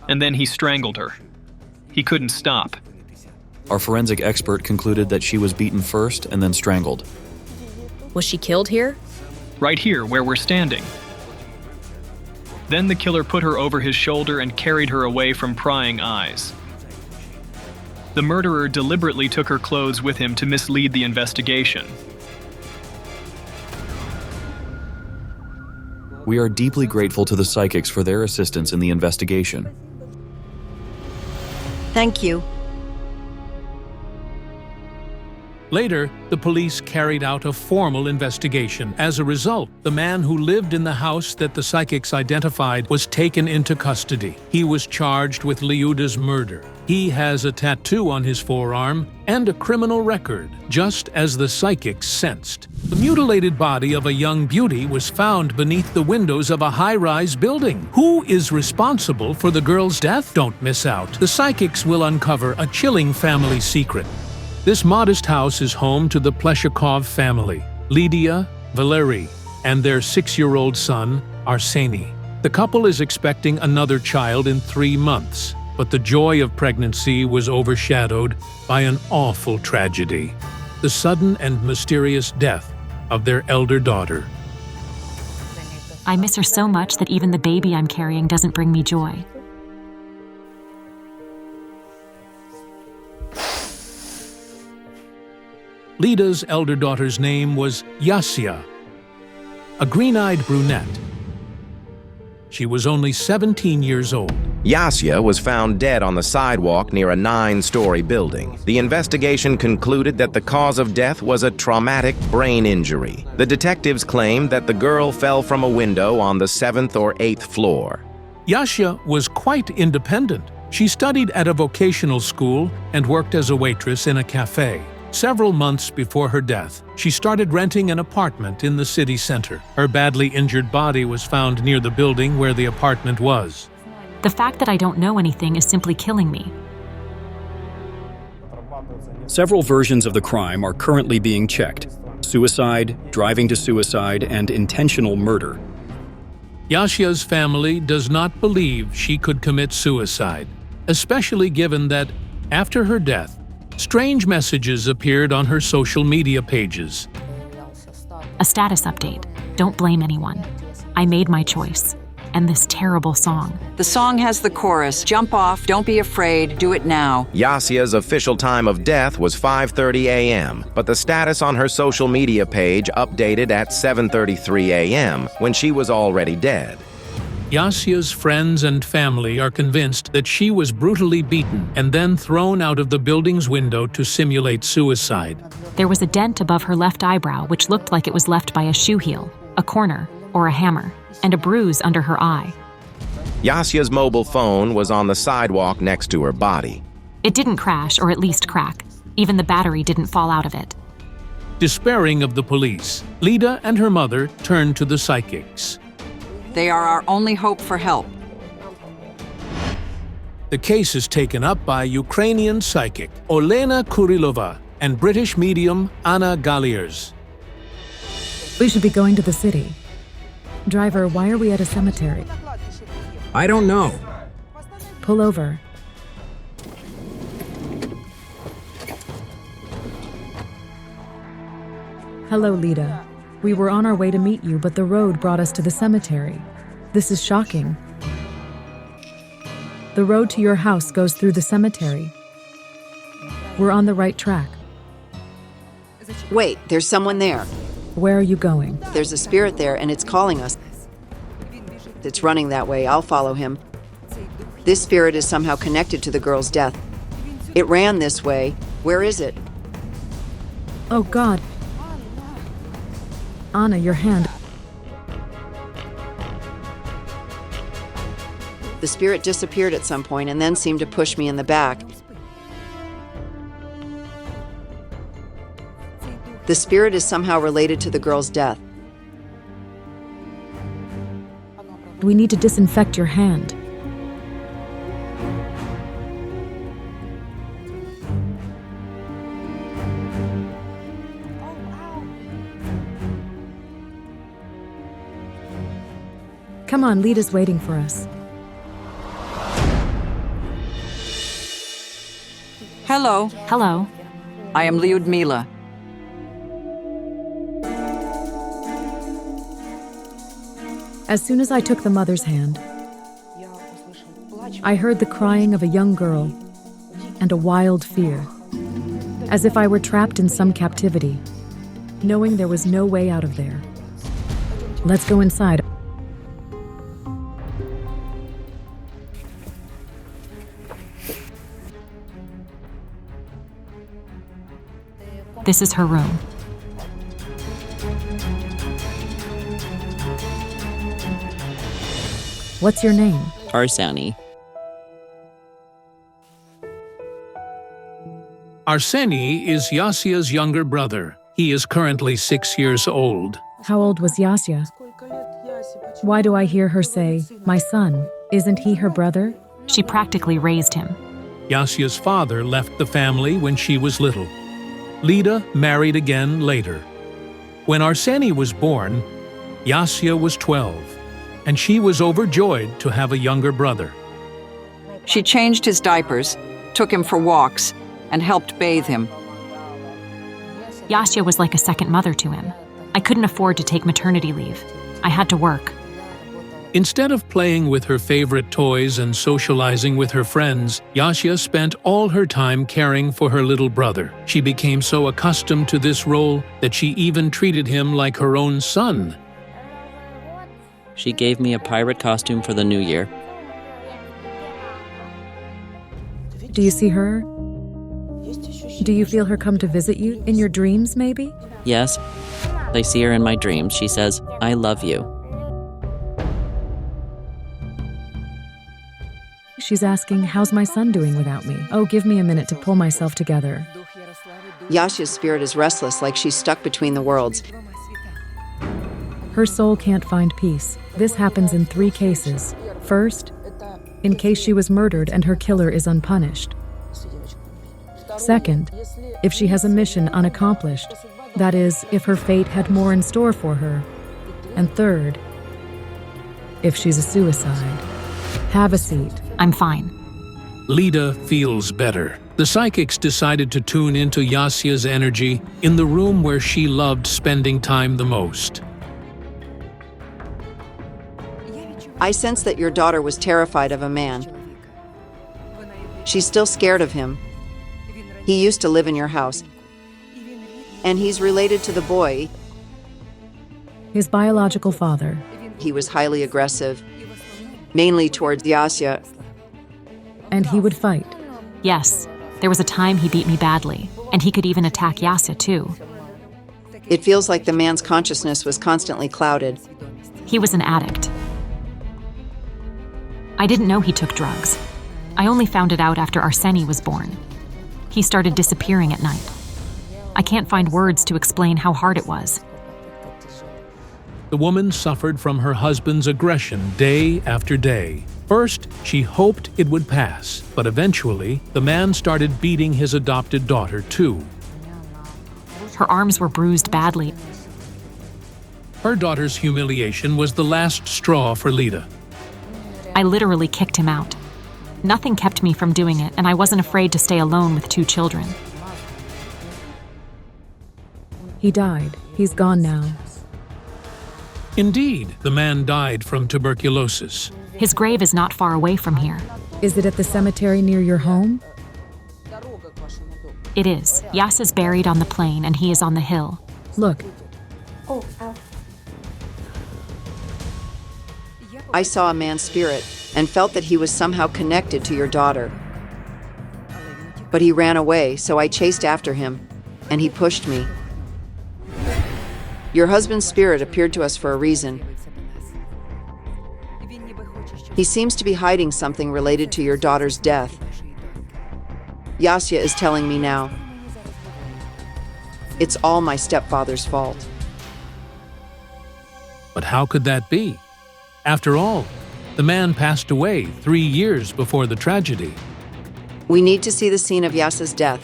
and then he strangled her. He couldn't stop.
Our forensic expert concluded that she was beaten first and then strangled.
Was she killed here?
Right here, where we're standing. Then the killer put her over his shoulder and carried her away from prying eyes. The murderer deliberately took her clothes with him to mislead the investigation.
We are deeply grateful to the psychics for their assistance in the investigation.
Thank you.
Later, the police carried out a formal investigation. As a result, the man who lived in the house that the psychics identified was taken into custody. He was charged with Lyuda's murder. He has a tattoo on his forearm and a criminal record, just as the psychics sensed. The mutilated body of a young beauty was found beneath the windows of a high-rise building. Who is responsible for the girl's death? Don't miss out. The psychics will uncover a chilling family secret. This modest house is home to the Pleshakov family, Lydia, Valery, and their 6-year-old son, Arseny. The couple is expecting another child in 3 months, but the joy of pregnancy was overshadowed by an awful tragedy: the sudden and mysterious death of their elder daughter.
I miss her so much that even the baby I'm carrying doesn't bring me joy.
Lida's elder daughter's name was Yasya, a green-eyed brunette. She was only 17 years old.
Yasya was found dead on the sidewalk near a 9-story building. The investigation concluded that the cause of death was a traumatic brain injury. The detectives claimed that the girl fell from a window on the 7th or 8th floor.
Yasya was quite independent. She studied at a vocational school and worked as a waitress in a cafe. Several months before her death, she started renting an apartment in the city center. Her badly injured body was found near the building where the apartment was.
The fact that I don't know anything is simply killing me.
Several versions of the crime are currently being checked: suicide, driving to suicide, and intentional murder.
Yasya's family does not believe she could commit suicide, especially given that, after her death, strange messages appeared on her social media pages.
A status update. Don't blame anyone. I made my choice. and this terrible song.
The song has the chorus, "Jump off, don't be afraid, do it now."
Yasia's official time of death was 5:30 a.m., but the status on her social media page updated at 7:33 a.m. when she was already dead.
Yasia's friends and family are convinced that she was brutally beaten and then thrown out of the building's window to simulate suicide.
There was a dent above her left eyebrow which looked like it was left by a shoe heel, a corner, or a hammer, and a bruise under her eye.
Yasia's mobile phone was on the sidewalk next to her body.
It didn't crash, or at least crack. Even the battery didn't fall out of it.
Despairing of the police, Lida and her mother turned to the psychics.
They are our only hope for help.
The case is taken up by Ukrainian psychic Olena Kurilova and British medium Anna Galliers.
We should be going to the city. Driver, why are we at a cemetery?
I don't know.
Pull over. Hello, Lida. We were on our way to meet you, but the road brought us to the cemetery. This is shocking. The road to your house goes through the cemetery. We're on the right track.
Wait, there's someone there.
Where are you going?
There's a spirit there and it's calling us. It's running that way. I'll follow him. This spirit is somehow connected to the girl's death. It ran this way. Where is it?
Oh, God. Anna, your hand.
The spirit disappeared at some point and then seemed to push me in the back. The spirit is somehow related to the girl's death.
We need to disinfect your hand. Come on, Lida's waiting for us.
Hello.
Hello.
I am Lyudmila.
As soon as I took the mother's hand, I heard the crying of a young girl and a wild fear, as if I were trapped in some captivity, knowing there was no way out of there. Let's go inside.
This is her room.
What's your name?
Arsani.
Arseni is Yasia's younger brother. He is currently 6 years old.
How old was Yasia? Why do I hear her say, "My son"? Isn't he her brother?
She practically raised him.
Yasia's father left the family when she was little. Lida married again later. When Arseni was born, Yasia was 12, and she was overjoyed to have a younger brother.
She changed his diapers, took him for walks, and helped bathe him.
Yasia was like a second mother to him. I couldn't afford to take maternity leave. I had to work.
Instead of playing with her favorite toys and socializing with her friends, Yasia spent all her time caring for her little brother. She became so accustomed to this role that she even treated him like her own son.
She gave me a pirate costume for the new year.
Do you see her? Do you feel her come to visit you in your dreams, maybe?
Yes, I see her in my dreams. She says, "I love you."
She's asking, how's my son doing without me? Oh, give me a minute to pull myself together.
Yasha's spirit is restless, like she's stuck between the worlds.
Her soul can't find peace. This happens in 3 cases. First, in case she was murdered and her killer is unpunished. Second, if she has a mission unaccomplished. That is, if her fate had more in store for her. And third, if she's a suicide. Have a seat.
I'm fine.
Lida feels better. The psychics decided to tune into Yasia's energy in the room where she loved spending time the most.
I sense that your daughter was terrified of a man. She's still scared of him. He used to live in your house. And he's related to the boy.
His biological father.
He was highly aggressive, mainly towards Yasya.
And he would fight.
Yes, there was a time he beat me badly, and he could even attack Yasya too.
It feels like the man's consciousness was constantly clouded.
He was an addict. I didn't know he took drugs. I only found it out after Arseny was born. He started disappearing at night. I can't find words to explain how hard it was.
The woman suffered from her husband's aggression day after day. First, she hoped it would pass, but eventually, the man started beating his adopted daughter too.
Her arms were bruised badly.
Her daughter's humiliation was the last straw for Lida.
I literally kicked him out. Nothing kept me from doing it, and I wasn't afraid to stay alone with 2 children.
He died. He's gone now.
Indeed, the man died from tuberculosis.
His grave is not far away from here.
Is it at the cemetery near your home?
It is. Yasya's buried on the plain, and he is on the hill.
Look.
I saw a man's spirit and felt that he was somehow connected to your daughter. But he ran away, so I chased after him, and he pushed me. Your husband's spirit appeared to us for a reason. He seems to be hiding something related to your daughter's death. Yasya is telling me now. It's all my stepfather's fault.
But how could that be? After all, the man passed away 3 years before the tragedy.
We need to see the scene of Yasya's death.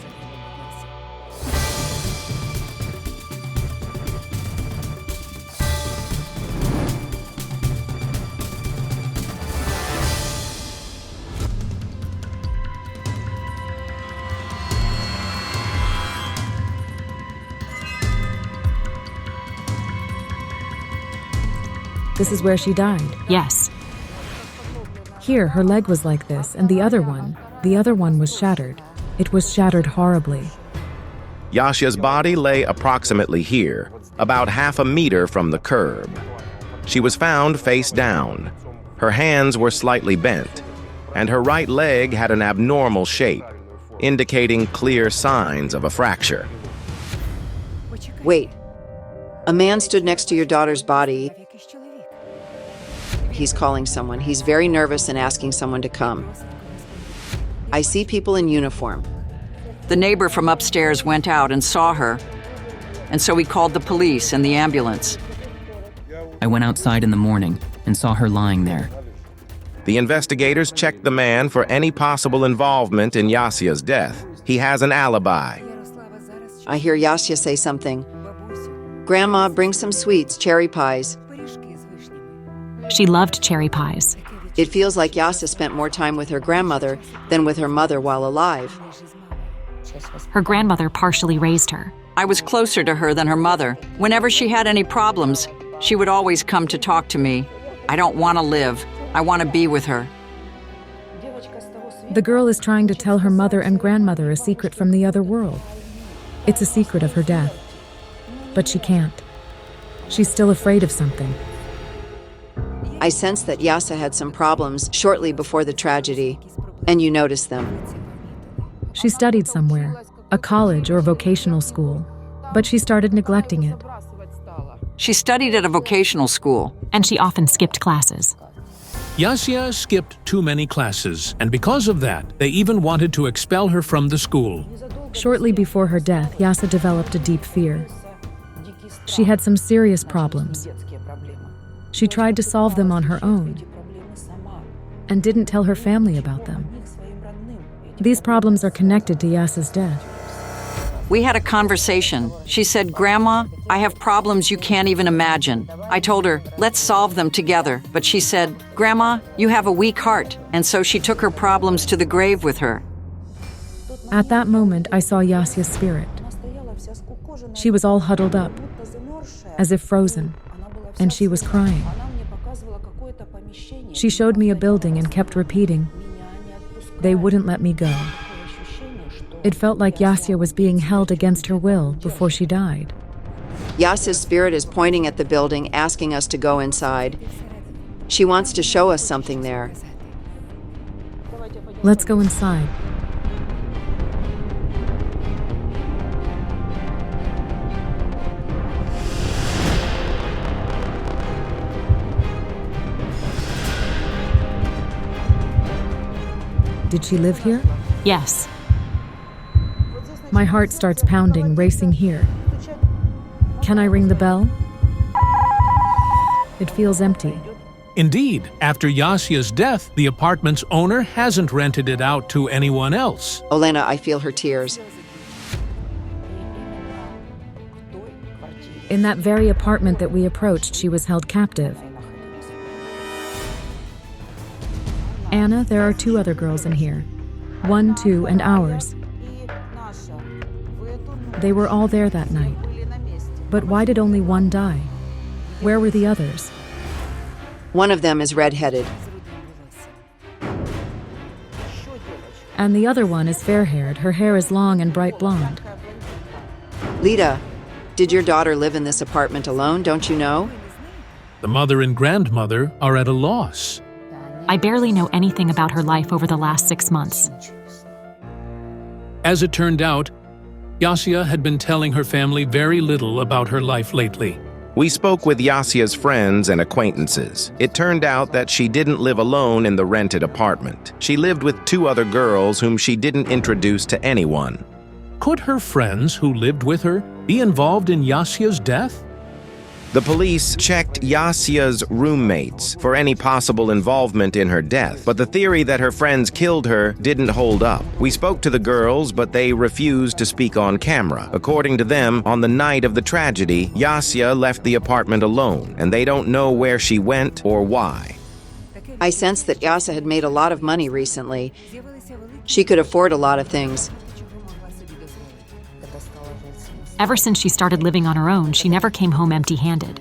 This is where she died.
Yes.
Here, her leg was like this, and the other one was shattered. It was shattered horribly.
Yasya's body lay approximately here, about half a meter from the curb. She was found face down. Her hands were slightly bent, and her right leg had an abnormal shape, indicating clear signs of a fracture.
Wait. A man stood next to your daughter's body. He's calling someone. He's very nervous and asking someone to come. I see people in uniform.
The neighbor from upstairs went out and saw her, and so he called the police and the ambulance.
I went outside in the morning and saw her lying there.
The investigators checked the man for any possible involvement in Yasya's death. He has an alibi.
I hear Yasya say something. Grandma, bring some sweets, cherry pies.
She loved cherry pies.
It feels like Yasya spent more time with her grandmother than with her mother while alive.
Her grandmother partially raised her.
I was closer to her than her mother. Whenever she had any problems, she would always come to talk to me. I don't want to live. I want to be with her.
The girl is trying to tell her mother and grandmother a secret from the other world. It's a secret of her death. But she can't. She's still afraid of something.
I sense that Yasya had some problems shortly before the tragedy, and you noticed them.
She studied somewhere, a college or vocational school, but she started neglecting it.
She studied at a vocational school.
And she often skipped classes.
Yasya skipped too many classes, and because of that, they even wanted to expel her from the school.
Shortly before her death, Yasya developed a deep fear. She had some serious problems. She tried to solve them on her own and didn't tell her family about them. These problems are connected to Yasya's death.
We had a conversation. She said, "Grandma, I have problems you can't even imagine." I told her, "Let's solve them together." But she said, "Grandma, you have a weak heart." And so she took her problems to the grave with her.
At that moment, I saw Yasya's spirit. She was all huddled up, as if frozen, and she was crying. She showed me a building and kept repeating, "They wouldn't let me go." It felt like Yasya was being held against her will before she died.
Yasya's spirit is pointing at the building, asking us to go inside. She wants to show us something there.
Let's go inside. Did she live here?
Yes.
My heart starts pounding, racing here. Can I ring the bell? It feels empty.
Indeed, after Yasya's death, the apartment's owner hasn't rented it out to anyone else.
Olena, I feel her tears.
In that very apartment that we approached, she was held captive. Anna, there are 2 other girls in here. 1, 2, and ours. They were all there that night. But why did only 1 die? Where were the others?
One of them is red-headed.
And the other one is fair-haired. Her hair is long and bright blonde.
Lita, did your daughter live in this apartment alone, don't you know?
The mother and grandmother are at a loss.
I barely know anything about her life over the last 6 months.
As it turned out, Yasya had been telling her family very little about her life lately.
We spoke with Yasya's friends and acquaintances. It turned out that she didn't live alone in the rented apartment. She lived with 2 other girls whom she didn't introduce to anyone.
Could her friends who lived with her be involved in Yasya's death?
The police checked Yasya's roommates for any possible involvement in her death, but the theory that her friends killed her didn't hold up. We spoke to the girls, but they refused to speak on camera. According to them, on the night of the tragedy, Yasya left the apartment alone, and they don't know where she went or why.
I sensed that Yasya had made a lot of money recently. She could afford a lot of things.
Ever since she started living on her own, she never came home empty-handed.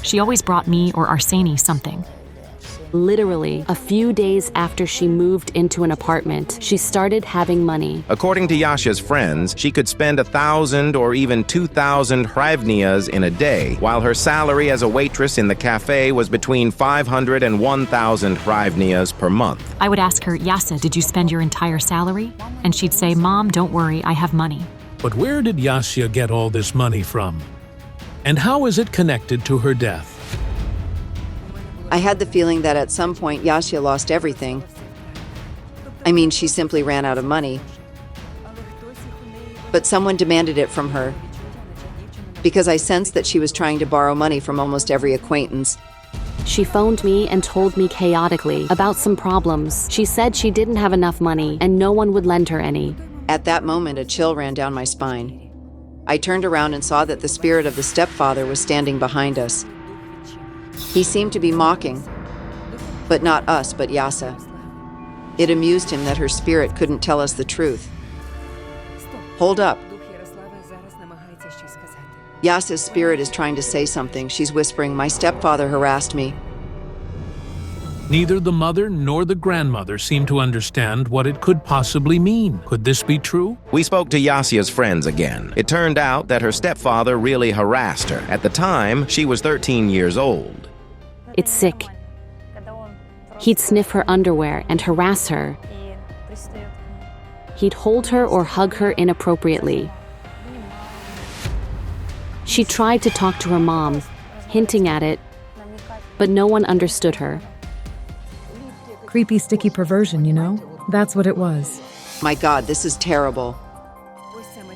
She always brought me or Arseny something.
Literally, a few days after she moved into an apartment, she started having money.
According to Yasya's friends, she could spend 1,000 or even 2,000 hryvnias in a day, while her salary as a waitress in the cafe was between 500 and 1,000 hryvnias per month.
I would ask her, "Yasya, did you spend your entire salary?" And she'd say, "Mom, don't worry, I have money."
But where did Yasya get all this money from? And how is it connected to her death?
I had the feeling that at some point Yasya lost everything. I mean, she simply ran out of money. But someone demanded it from her, because I sensed that she was trying to borrow money from almost every acquaintance.
She phoned me and told me chaotically about some problems. She said she didn't have enough money and no one would lend her any.
At that moment, a chill ran down my spine. I turned around and saw that the spirit of the stepfather was standing behind us. He seemed to be mocking, but not us, but Yasya. It amused him that her spirit couldn't tell us the truth. Hold up. Yasya's spirit is trying to say something. She's whispering, "My stepfather harassed me."
Neither the mother nor the grandmother seem to understand what it could possibly mean. Could this be true?
We spoke to Yasya's friends again. It turned out that her stepfather really harassed her. At the time, she was 13 years old.
It's sick. He'd sniff her underwear and harass her. He'd hold her or hug her inappropriately. She tried to talk to her mom, hinting at it, but no one understood her.
Creepy, sticky perversion, you know? That's what it was.
My God, this is terrible.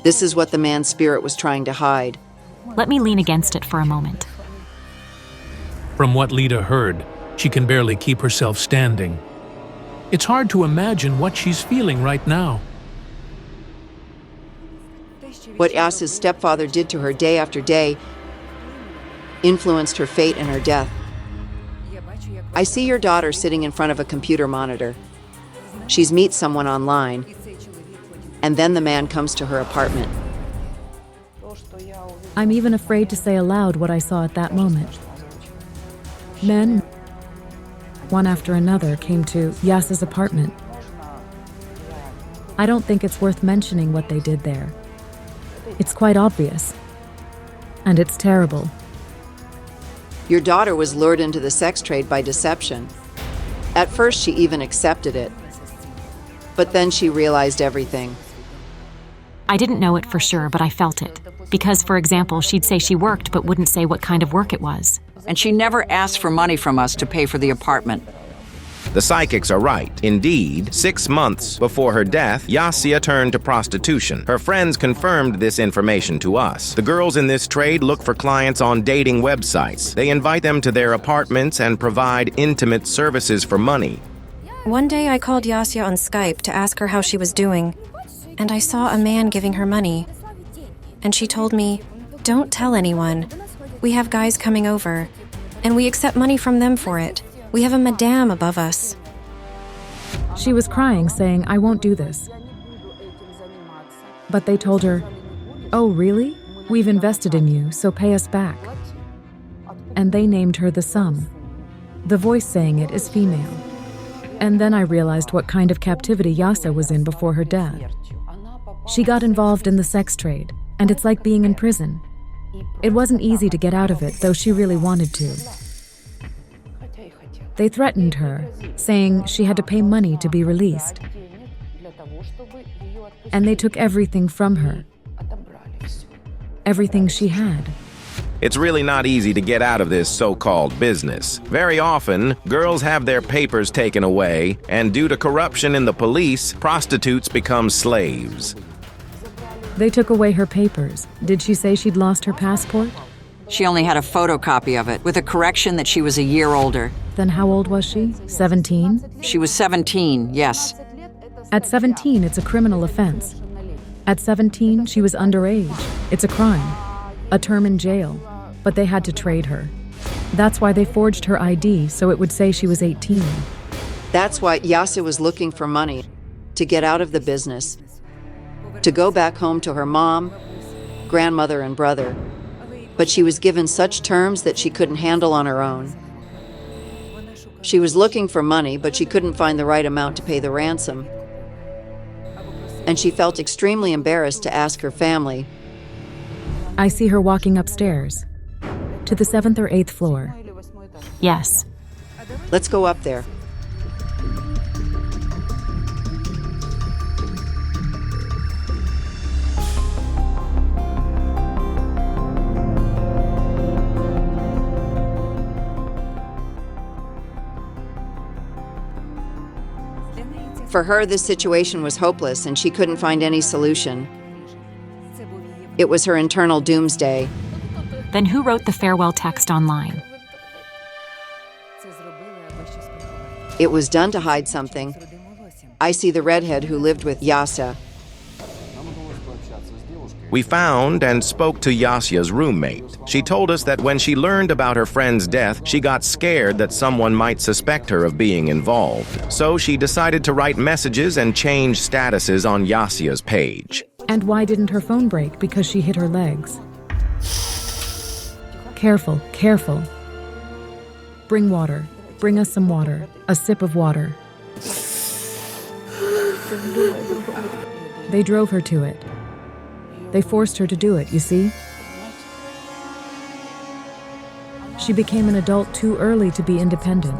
This is what the man's spirit was trying to hide.
Let me lean against it for a moment.
From what Lita heard, she can barely keep herself standing. It's hard to imagine what she's feeling right now.
What Yasya's stepfather did to her day after day influenced her fate and her death. I see your daughter sitting in front of a computer monitor. She's met someone online, and then the man comes to her apartment.
I'm even afraid to say aloud what I saw at that moment. Men, one after another came to Yasa's apartment. I don't think it's worth mentioning what they did there. It's quite obvious. And it's terrible.
Your daughter was lured into the sex trade by deception. At first, she even accepted it. But then she realized everything.
I didn't know it for sure, but I felt it. Because, for example, she'd say she worked but wouldn't say what kind of work it was.
And she never asked for money from us to pay for the apartment.
The psychics are right. Indeed, 6 months before her death, Yasia turned to prostitution. Her friends confirmed this information to us. The girls in this trade look for clients on dating websites. They invite them to their apartments and provide intimate services for money.
One day I called Yasia on Skype to ask her how she was doing, and I saw a man giving her money. And she told me, "Don't tell anyone. We have guys coming over, and we accept money from them for it. We have a madame above us."
She was crying, saying, "I won't do this." But they told her, "Oh, really? We've invested in you, so pay us back." And they named her the sum. The voice saying it is female. And then I realized what kind of captivity Yasa was in before her death. She got involved in the sex trade, and it's like being in prison. It wasn't easy to get out of it, though she really wanted to. They threatened her, saying she had to pay money to be released. And they took everything from her. Everything she had.
It's really not easy to get out of this so-called business. Very often, girls have their papers taken away, and due to corruption in the police, prostitutes become slaves.
They took away her papers. Did she say she'd lost her passport?
She only had a photocopy of it, with a correction that she was a year older.
Then how old was she? 17?
She was 17, yes.
At 17, it's a criminal offense. At 17, she was underage. It's a crime. A term in jail. But they had to trade her. That's why they forged her ID, so it would say she was 18.
That's why Yasa was looking for money, to get out of the business, to go back home to her mom, grandmother, and brother. But she was given such terms that she couldn't handle on her own. She was looking for money, but she couldn't find the right amount to pay the ransom. And she felt extremely embarrassed to ask her family.
I see her walking upstairs. To the 7th or 8th floor.
Yes.
Let's go up there. For her, this situation was hopeless and she couldn't find any solution. It was her internal doomsday.
Then who wrote the farewell text online?
It was done to hide something. I see the redhead who lived with Yasa.
We found and spoke to Yasia's roommate. She told us that when she learned about her friend's death, she got scared that someone might suspect her of being involved. So she decided to write messages and change statuses on Yasia's page.
And why didn't her phone break? Because she hit her legs. Careful, careful. Bring water. Bring us some water. A sip of water. They drove her to it. They forced her to do it, you see? She became an adult too early to be independent.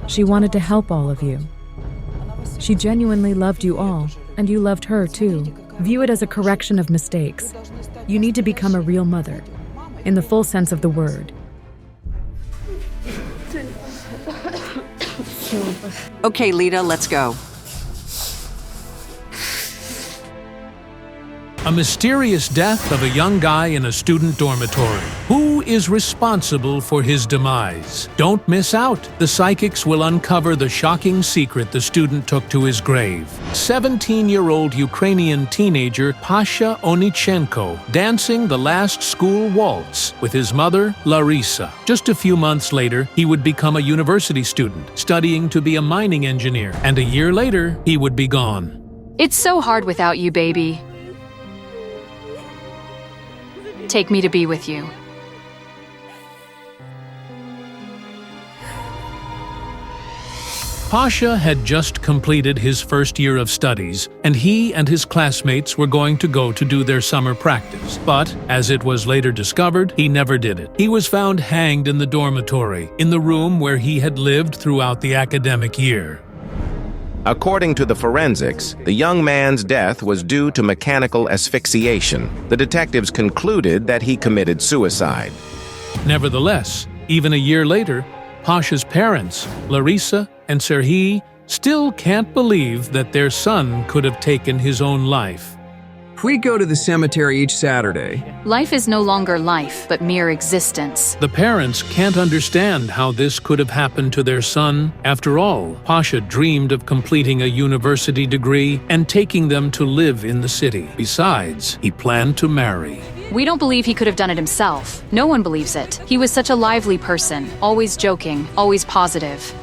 She wanted to help all of you. She genuinely loved you all, and you loved her too. View it as a correction of mistakes. You need to become a real mother, in the full sense of the word.
Okay, Lita, let's go.
A mysterious death of a young guy in a student dormitory. Who is responsible for his demise? Don't miss out. The psychics will uncover the shocking secret the student took to his grave. 17-year-old Ukrainian teenager Pasha Onichenko dancing the last school waltz with his mother, Larisa. Just a few months later, he would become a university student, studying to be a mining engineer, and a year later, he would be gone.
It's so hard without you, baby. Take me to be with you.
Pasha had just completed his first year of studies, and he and his classmates were going to go to do their summer practice. But, as it was later discovered, he never did it. He was found hanged in the dormitory, in the room where he had lived throughout the academic year.
According to the forensics, the young man's death was due to mechanical asphyxiation. The detectives concluded that he committed suicide.
Nevertheless, even a year later, Pasha's parents, Larissa and Serhii, still can't believe that their son could have taken his own life.
We go to the cemetery each Saturday.
Life is no longer life, but mere existence.
The parents can't understand how this could have happened to their son. After all, Pasha dreamed of completing a university degree and taking them to live in the city. Besides, he planned to marry.
We don't believe he could have done it himself. No one believes it. He was such a lively person, always joking, always positive.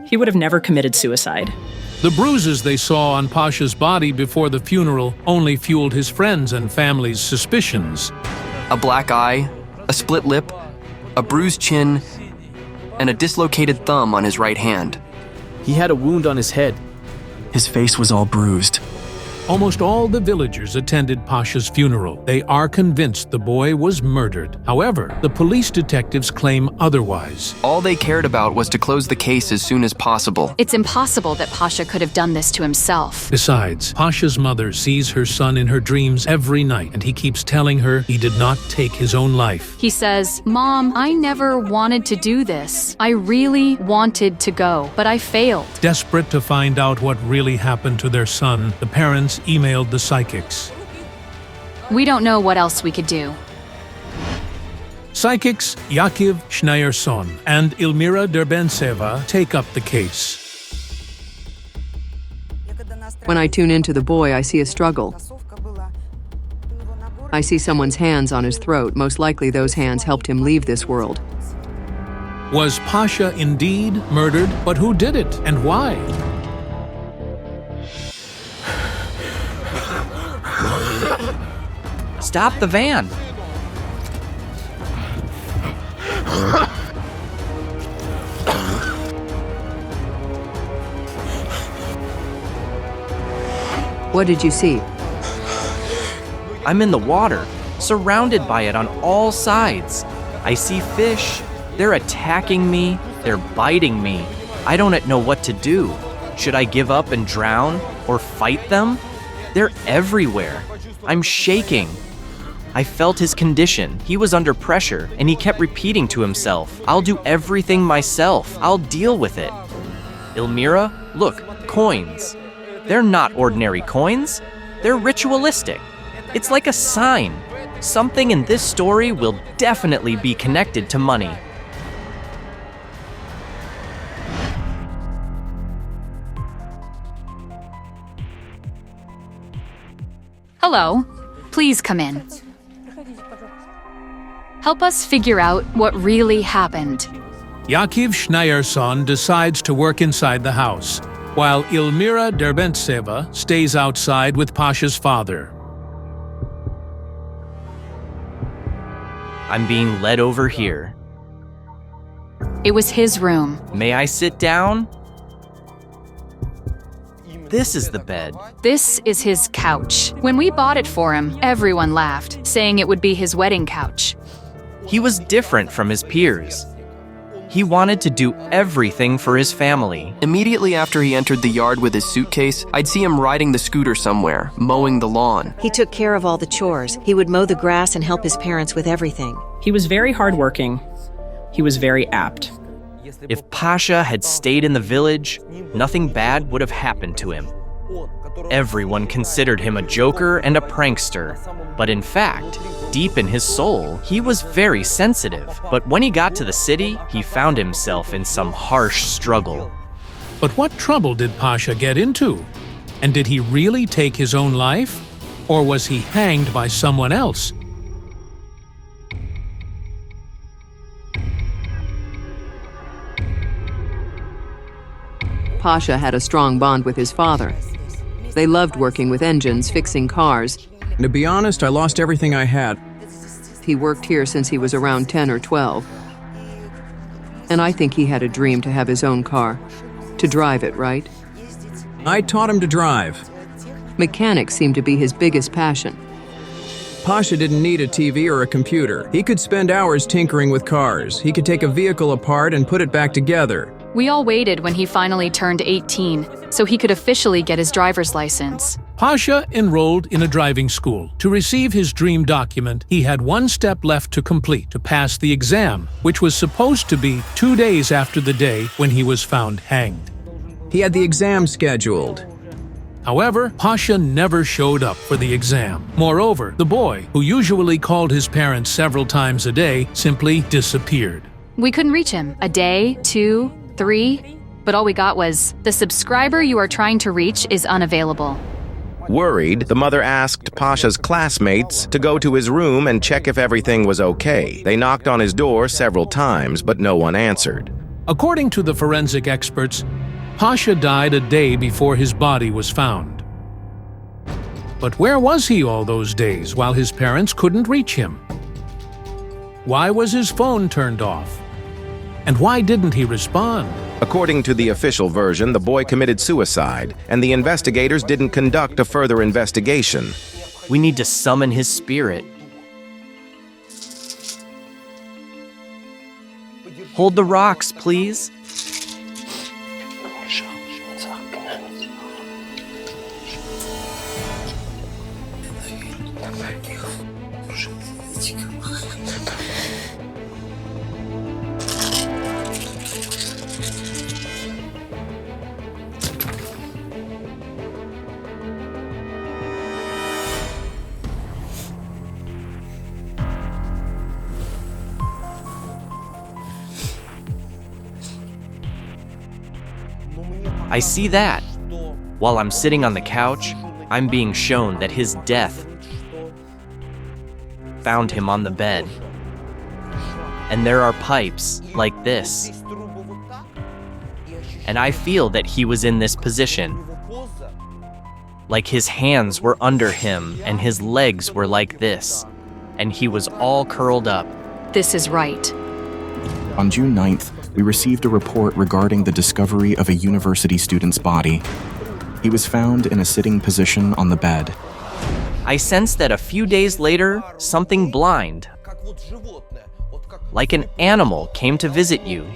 He would have never committed suicide.
The bruises they saw on Pasha's body before the funeral only fueled his friends and family's suspicions.
A black eye, a split lip, a bruised chin, and a dislocated thumb on his right hand.
He had a wound on his head.
His face was all bruised.
Almost all the villagers attended Pasha's funeral. They are convinced the boy was murdered. However, the police detectives claim otherwise.
All they cared about was to close the case as soon as possible.
It's impossible that Pasha could have done this to himself.
Besides, Pasha's mother sees her son in her dreams every night, and he keeps telling her he did not take his own life.
He says, "Mom, I never wanted to do this. I really wanted to go, but I failed."
Desperate to find out what really happened to their son, the parents emailed the psychics.
We don't know what else we could do.
Psychics Yakiv Schneyerson and Ilmira Derbentseva take up the case.
When I tune into the boy, I see a struggle. I see someone's hands on his throat. Most likely those hands helped him leave this world.
Was Pasha indeed murdered? But who did it and why?
Stop the van!
What did you see?
I'm in the water, surrounded by it on all sides. I see fish. They're attacking me. They're biting me. I don't know what to do. Should I give up and drown or fight them? They're everywhere. I'm shaking. I felt his condition. He was under pressure, and he kept repeating to himself, "I'll do everything myself. I'll deal with it." Ilmira, look, coins. They're not ordinary coins. They're ritualistic. It's like a sign. Something in this story will definitely be connected to money.
Hello. Please come in. Help us figure out what really happened.
Yakiv Schneyerson decides to work inside the house, while Ilmira Derbentseva stays outside with Pasha's father.
I'm being led over here.
It was his room.
May I sit down? This is the bed.
This is his couch. When we bought it for him, everyone laughed, saying it would be his wedding couch.
He was different from his peers. He wanted to do everything for his family.
Immediately after he entered the yard with his suitcase, I'd see him riding the scooter somewhere, mowing the lawn.
He took care of all the chores. He would mow the grass and help his parents with everything.
He was very hardworking. He was very apt.
If Pasha had stayed in the village, nothing bad would have happened to him. Everyone considered him a joker and a prankster, but in fact, deep in his soul, he was very sensitive. But when he got to the city, he found himself in some harsh struggle.
But what trouble did Pasha get into? And did he really take his own life? Or was he hanged by someone else?
Pasha had a strong bond with his father. They loved working with engines, fixing cars.
To be honest, I lost everything I had.
He worked here since he was around 10 or 12. And I think he had a dream to have his own car.
to drive it, right?
I taught him to drive.
Mechanics seem to be his biggest passion.
Pasha didn't need a TV or a computer. He could spend hours tinkering with cars. He could take a vehicle apart and put it back together.
We all waited when he finally turned 18, so he could officially get his driver's license.
Pasha enrolled in a driving school. To receive his dream document, he had one step left to complete to pass the exam, which was supposed to be 2 days after the day when he was found hanged.
He had the exam scheduled.
However, Pasha never showed up for the exam. Moreover, the boy, who usually called his parents several times a day, simply disappeared.
We couldn't reach him. A day, 2, 3, but all we got was, "The subscriber you are trying to reach is unavailable."
Worried, the mother asked Pasha's classmates to go to his room and check if everything was okay. They knocked on his door several times, but no one answered.
According to the forensic experts, Pasha died a day before his body was found. But where was he all those days while his parents couldn't reach him? Why was his phone turned off? And why didn't he respond?
According to the official version, the boy committed suicide, and the investigators didn't conduct a further investigation.
We need to summon his spirit. Hold the rocks, please. I see that. While I'm sitting on the couch, I'm being shown that his death found him on the bed. And there are pipes like this. And I feel that he was in this position. Like his hands were under him and his legs were like this. And he was all curled up.
This is right.
On June 9th, we received a report regarding the discovery of a university student's body. He was found in a sitting position on the bed.
I sense that a few days later, something blind, like an animal, came to visit you.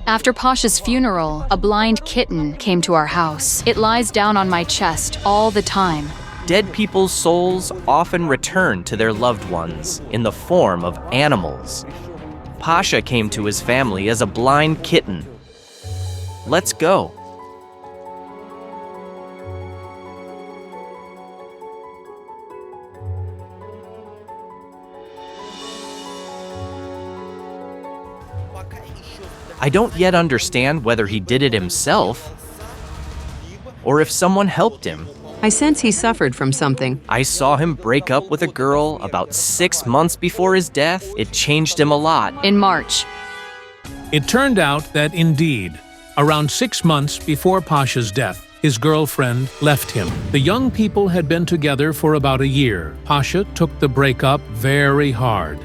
After Pasha's funeral, a blind kitten came to our house. It lies down on my chest all the time.
Dead people's souls often return to their loved ones in the form of animals. Pasha came to his family as a blind kitten. Let's go. I don't yet understand whether he did it himself or if someone helped him.
I sense he suffered from something.
I saw him break up with a girl about 6 months before his death. It changed him a lot.
In March.
It turned out that indeed, around 6 months before Pasha's death, his girlfriend left him. The young people had been together for about a year. Pasha took the breakup very hard.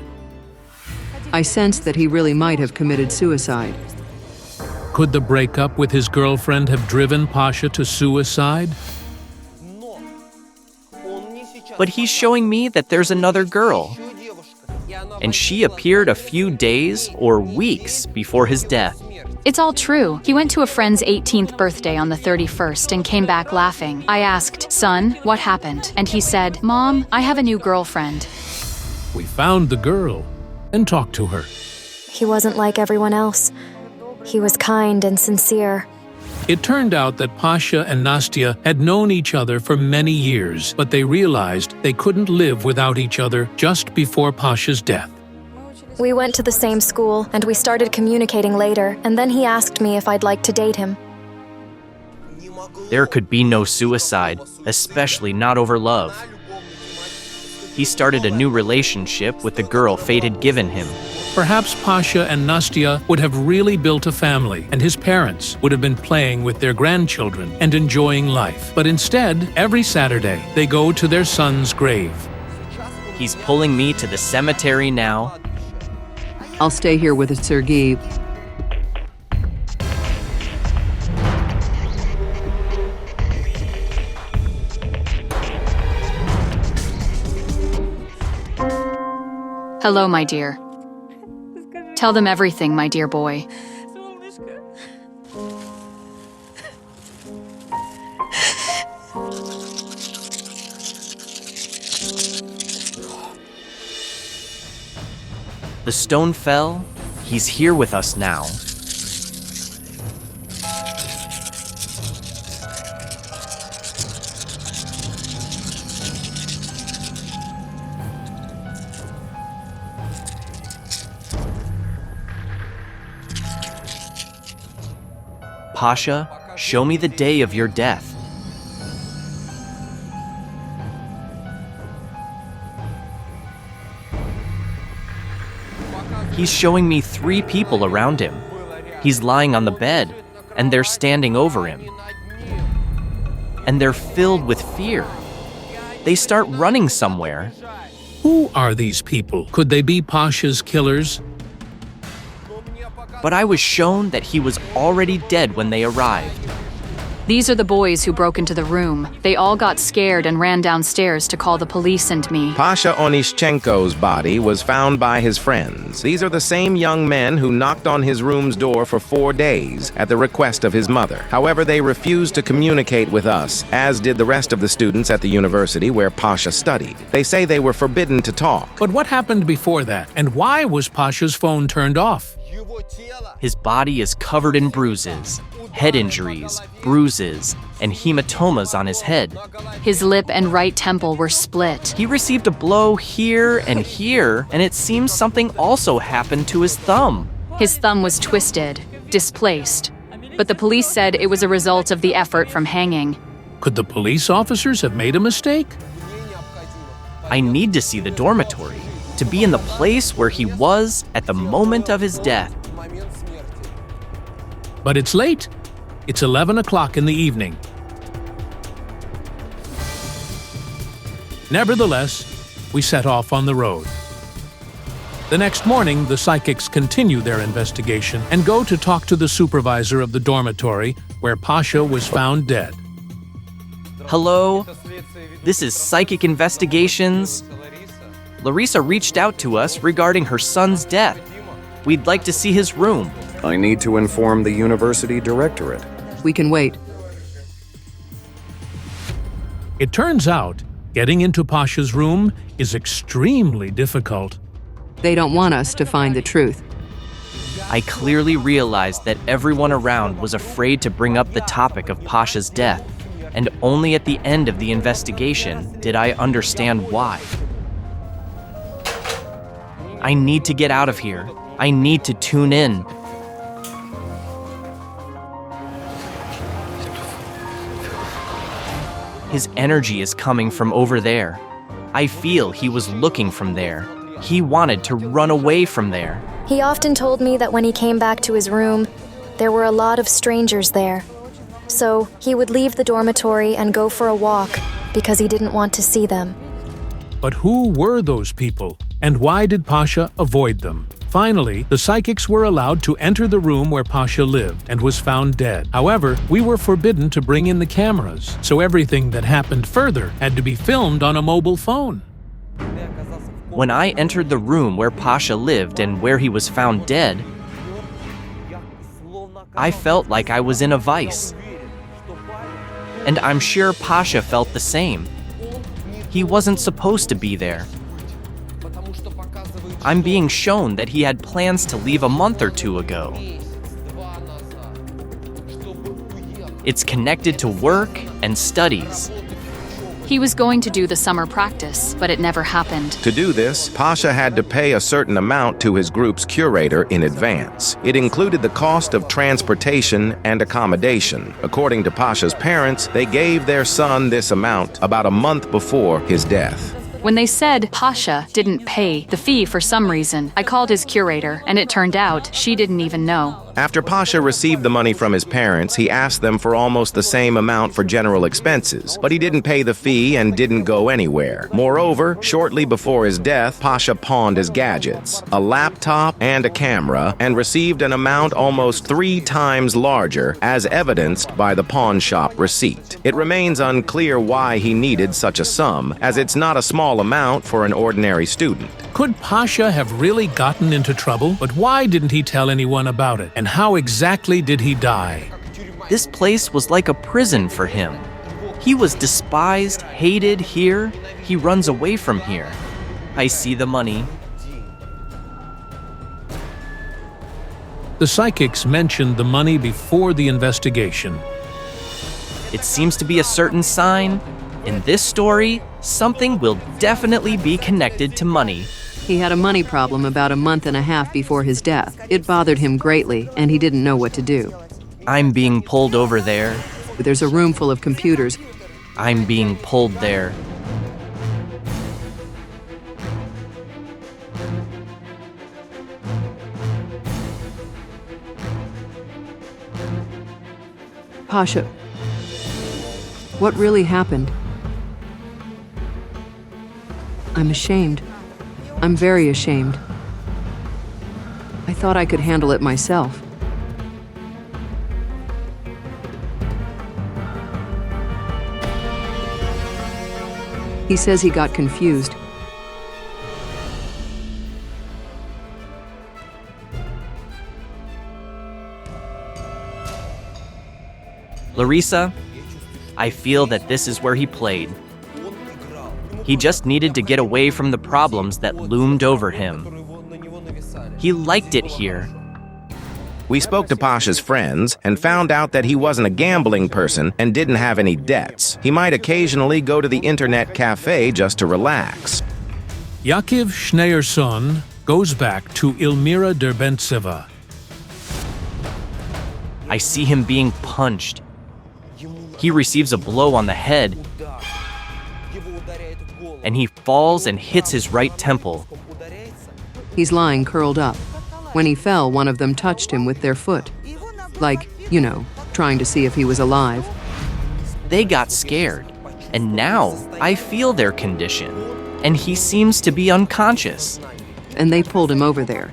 I sense that he really might have committed suicide.
Could the breakup with his girlfriend have driven Pasha to suicide?
But he's showing me that there's another girl. And she appeared a few days or weeks before his death.
It's all true. He went to a friend's 18th birthday on the 31st and came back laughing. I asked, "Son, what happened?" And he said, "Mom, I have a new girlfriend."
We found the girl and talked to her.
He wasn't like everyone else. He was kind and sincere.
It turned out that Pasha and Nastya had known each other for many years, but they realized they couldn't live without each other just before Pasha's death.
We went to the same school, and we started communicating later, and then he asked me if I'd like to date him.
There could be no suicide, especially not over love. He started a new relationship with the girl fate had given him.
Perhaps Pasha and Nastya would have really built a family, and his parents would have been playing with their grandchildren and enjoying life. But instead, every Saturday, they go to their son's grave.
He's pulling me to the cemetery now.
I'll stay here with Sergei.
Hello, my dear. Tell them everything, my dear boy.
The stone fell. He's here with us now. Pasha, show me the day of your death. He's showing me 3 people around him. He's lying on the bed, and they're standing over him. And they're filled with fear. They start running somewhere.
Who are these people? Could they be Pasha's killers?
But I was shown that he was already dead when they arrived.
These are the boys who broke into the room. They all got scared and ran downstairs to call the police and me.
Pasha Onishchenko's body was found by his friends. These are the same young men who knocked on his room's door for 4 days at the request of his mother. However, they refused to communicate with us, as did the rest of the students at the university where Pasha studied. They say they were forbidden to talk.
But what happened before that? And why was Pasha's phone turned off?
His body is covered in bruises, head injuries, bruises, and hematomas on his head.
His lip and right temple were split.
He received a blow here, and it seems something also happened to his thumb.
His thumb was twisted, displaced, but the police said it was a result of the effort from hanging.
Could the police officers have made a mistake?
I need to see the dormitory, to be in the place where he was at the moment of his death.
But it's late. It's 11 o'clock in the evening. Nevertheless, we set off on the road. The next morning, the psychics continue their investigation and go to talk to the supervisor of the dormitory where Pasha was found dead.
Hello, this is Psychic Investigations. Larissa reached out to us regarding her son's death. We'd like to see his room.
I need to inform the university directorate.
We can wait.
It turns out, getting into Pasha's room is extremely difficult.
They don't want us to find the truth.
I clearly realized that everyone around was afraid to bring up the topic of Pasha's death, and only at the end of the investigation did I understand why. I need to get out of here. I need to tune in. His energy is coming from over there. I feel he was looking from there. He wanted to run away from there.
He often told me that when he came back to his room, there were a lot of strangers there. So he would leave the dormitory and go for a walk because he didn't want to see them.
But who were those people, and why did Pasha avoid them? Finally, the psychics were allowed to enter the room where Pasha lived and was found dead. However, we were forbidden to bring in the cameras, so everything that happened further had to be filmed on a mobile phone.
When I entered the room where Pasha lived and where he was found dead, I felt like I was in a vice. And I'm sure Pasha felt the same. He wasn't supposed to be there. I'm being shown that he had plans to leave a month or 2 ago. It's connected to work and studies.
He was going to do the summer practice, but it never happened.
To do this, Pasha had to pay a certain amount to his group's curator in advance. It included the cost of transportation and accommodation. According to Pasha's parents, they gave their son this amount about a month before his death.
When they said Pasha didn't pay the fee for some reason, I called his curator, and it turned out she didn't even know.
After Pasha received the money from his parents, he asked them for almost the same amount for general expenses, but he didn't pay the fee and didn't go anywhere. Moreover, shortly before his death, Pasha pawned his gadgets, a laptop and a camera, and received an amount almost 3 times larger, as evidenced by the pawn shop receipt. It remains unclear why he needed such a sum, as it's not a small amount for an ordinary student.
Could Pasha have really gotten into trouble? But why didn't he tell anyone about it? And how exactly did he die?
This place was like a prison for him. He was despised, hated here. He runs away from here. I see the money.
The psychics mentioned the money before the investigation.
It seems to be a certain sign. In this story, something will definitely be connected to money.
He had a money problem about a month and a half before his death. It bothered him greatly, and he didn't know what to do.
I'm being pulled over there.
There's a room full of computers.
I'm being pulled there.
Pasha, what really happened? I'm ashamed. I'm very ashamed. I thought I could handle it myself. He says he got confused.
Larissa, I feel that this is where he played. He just needed to get away from the problems that loomed over him. He liked it here.
We spoke to Pasha's friends and found out that he wasn't a gambling person and didn't have any debts. He might occasionally go to the internet cafe just to relax.
Yakiv Schneerson goes back to Ilmira Derbentseva.
I see him being punched. He receives a blow on the head, and he falls and hits his right temple.
He's lying curled up. When he fell, one of them touched him with their foot. Like, you know, trying to see if he was alive.
They got scared, and now I feel their condition, and he seems to be unconscious.
And they pulled him over there.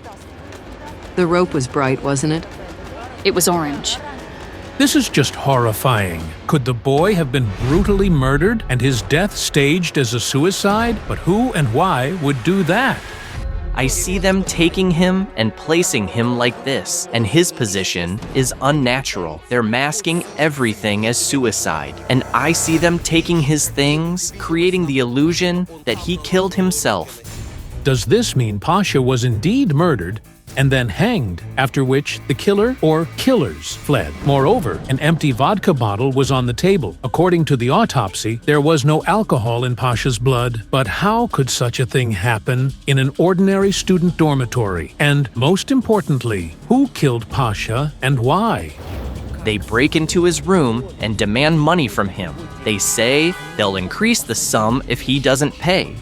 The rope was bright, wasn't it?
It was orange.
This is just horrifying. Could the boy have been brutally murdered and his death staged as a suicide? But who and why would do that?
I see them taking him and placing him like this, and his position is unnatural. They're masking everything as suicide, and I see them taking his things, creating the illusion that he killed himself.
Does this mean Pasha was indeed murdered and then hanged, after which the killer or killers fled? Moreover, an empty vodka bottle was on the table. According to the autopsy, there was no alcohol in Pasha's blood. But how could such a thing happen in an ordinary student dormitory? And most importantly, who killed Pasha and why?
They break into his room and demand money from him. They say they'll increase the sum if he doesn't pay.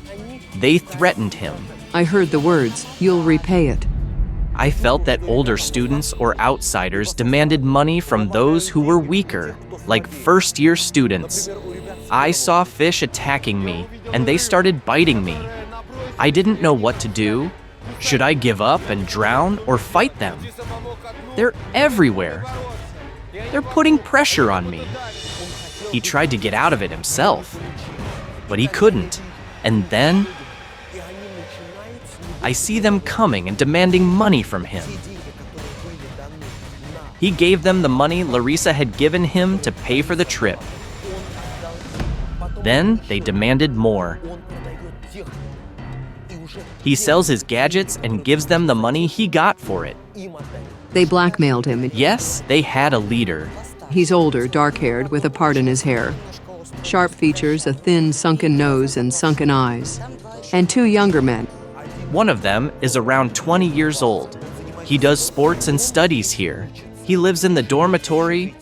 They threatened him.
I heard the words, "You'll repay it."
I felt that older students or outsiders demanded money from those who were weaker, like first-year students. I saw fish attacking me, and they started biting me. I didn't know what to do. Should I give up and drown or fight them? They're everywhere. They're putting pressure on me. He tried to get out of it himself, but he couldn't. And then I see them coming and demanding money from him. He gave them the money Larissa had given him to pay for the trip. Then they demanded more. He sells his gadgets and gives them the money he got for it.
They blackmailed him.
Yes, they had a leader.
He's older, dark-haired, with a part in his hair. Sharp features, a thin, sunken nose, and sunken eyes. And 2 younger men.
One of them is around 20 years old. He does sports and studies here. He lives in the dormitory.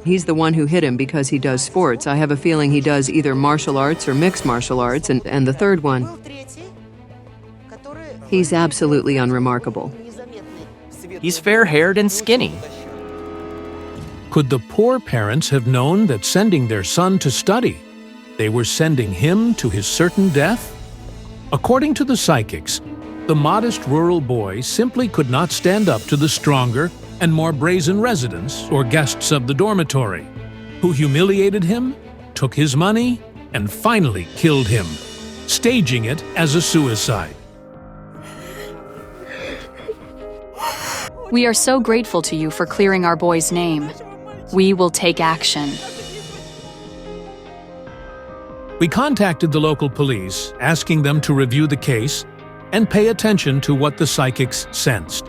He's the one who hit him because he does sports. I have a feeling he does either martial arts or mixed martial arts, and the third one. He's absolutely unremarkable.
He's fair-haired and skinny.
Could the poor parents have known that sending their son to study, they were sending him to his certain death? According to the psychics, the modest rural boy simply could not stand up to the stronger and more brazen residents or guests of the dormitory, who humiliated him, took his money, and finally killed him, staging it as a suicide.
We are so grateful to you for clearing our boy's name. We will take action.
We contacted the local police, asking them to review the case and pay attention to what the psychics sensed.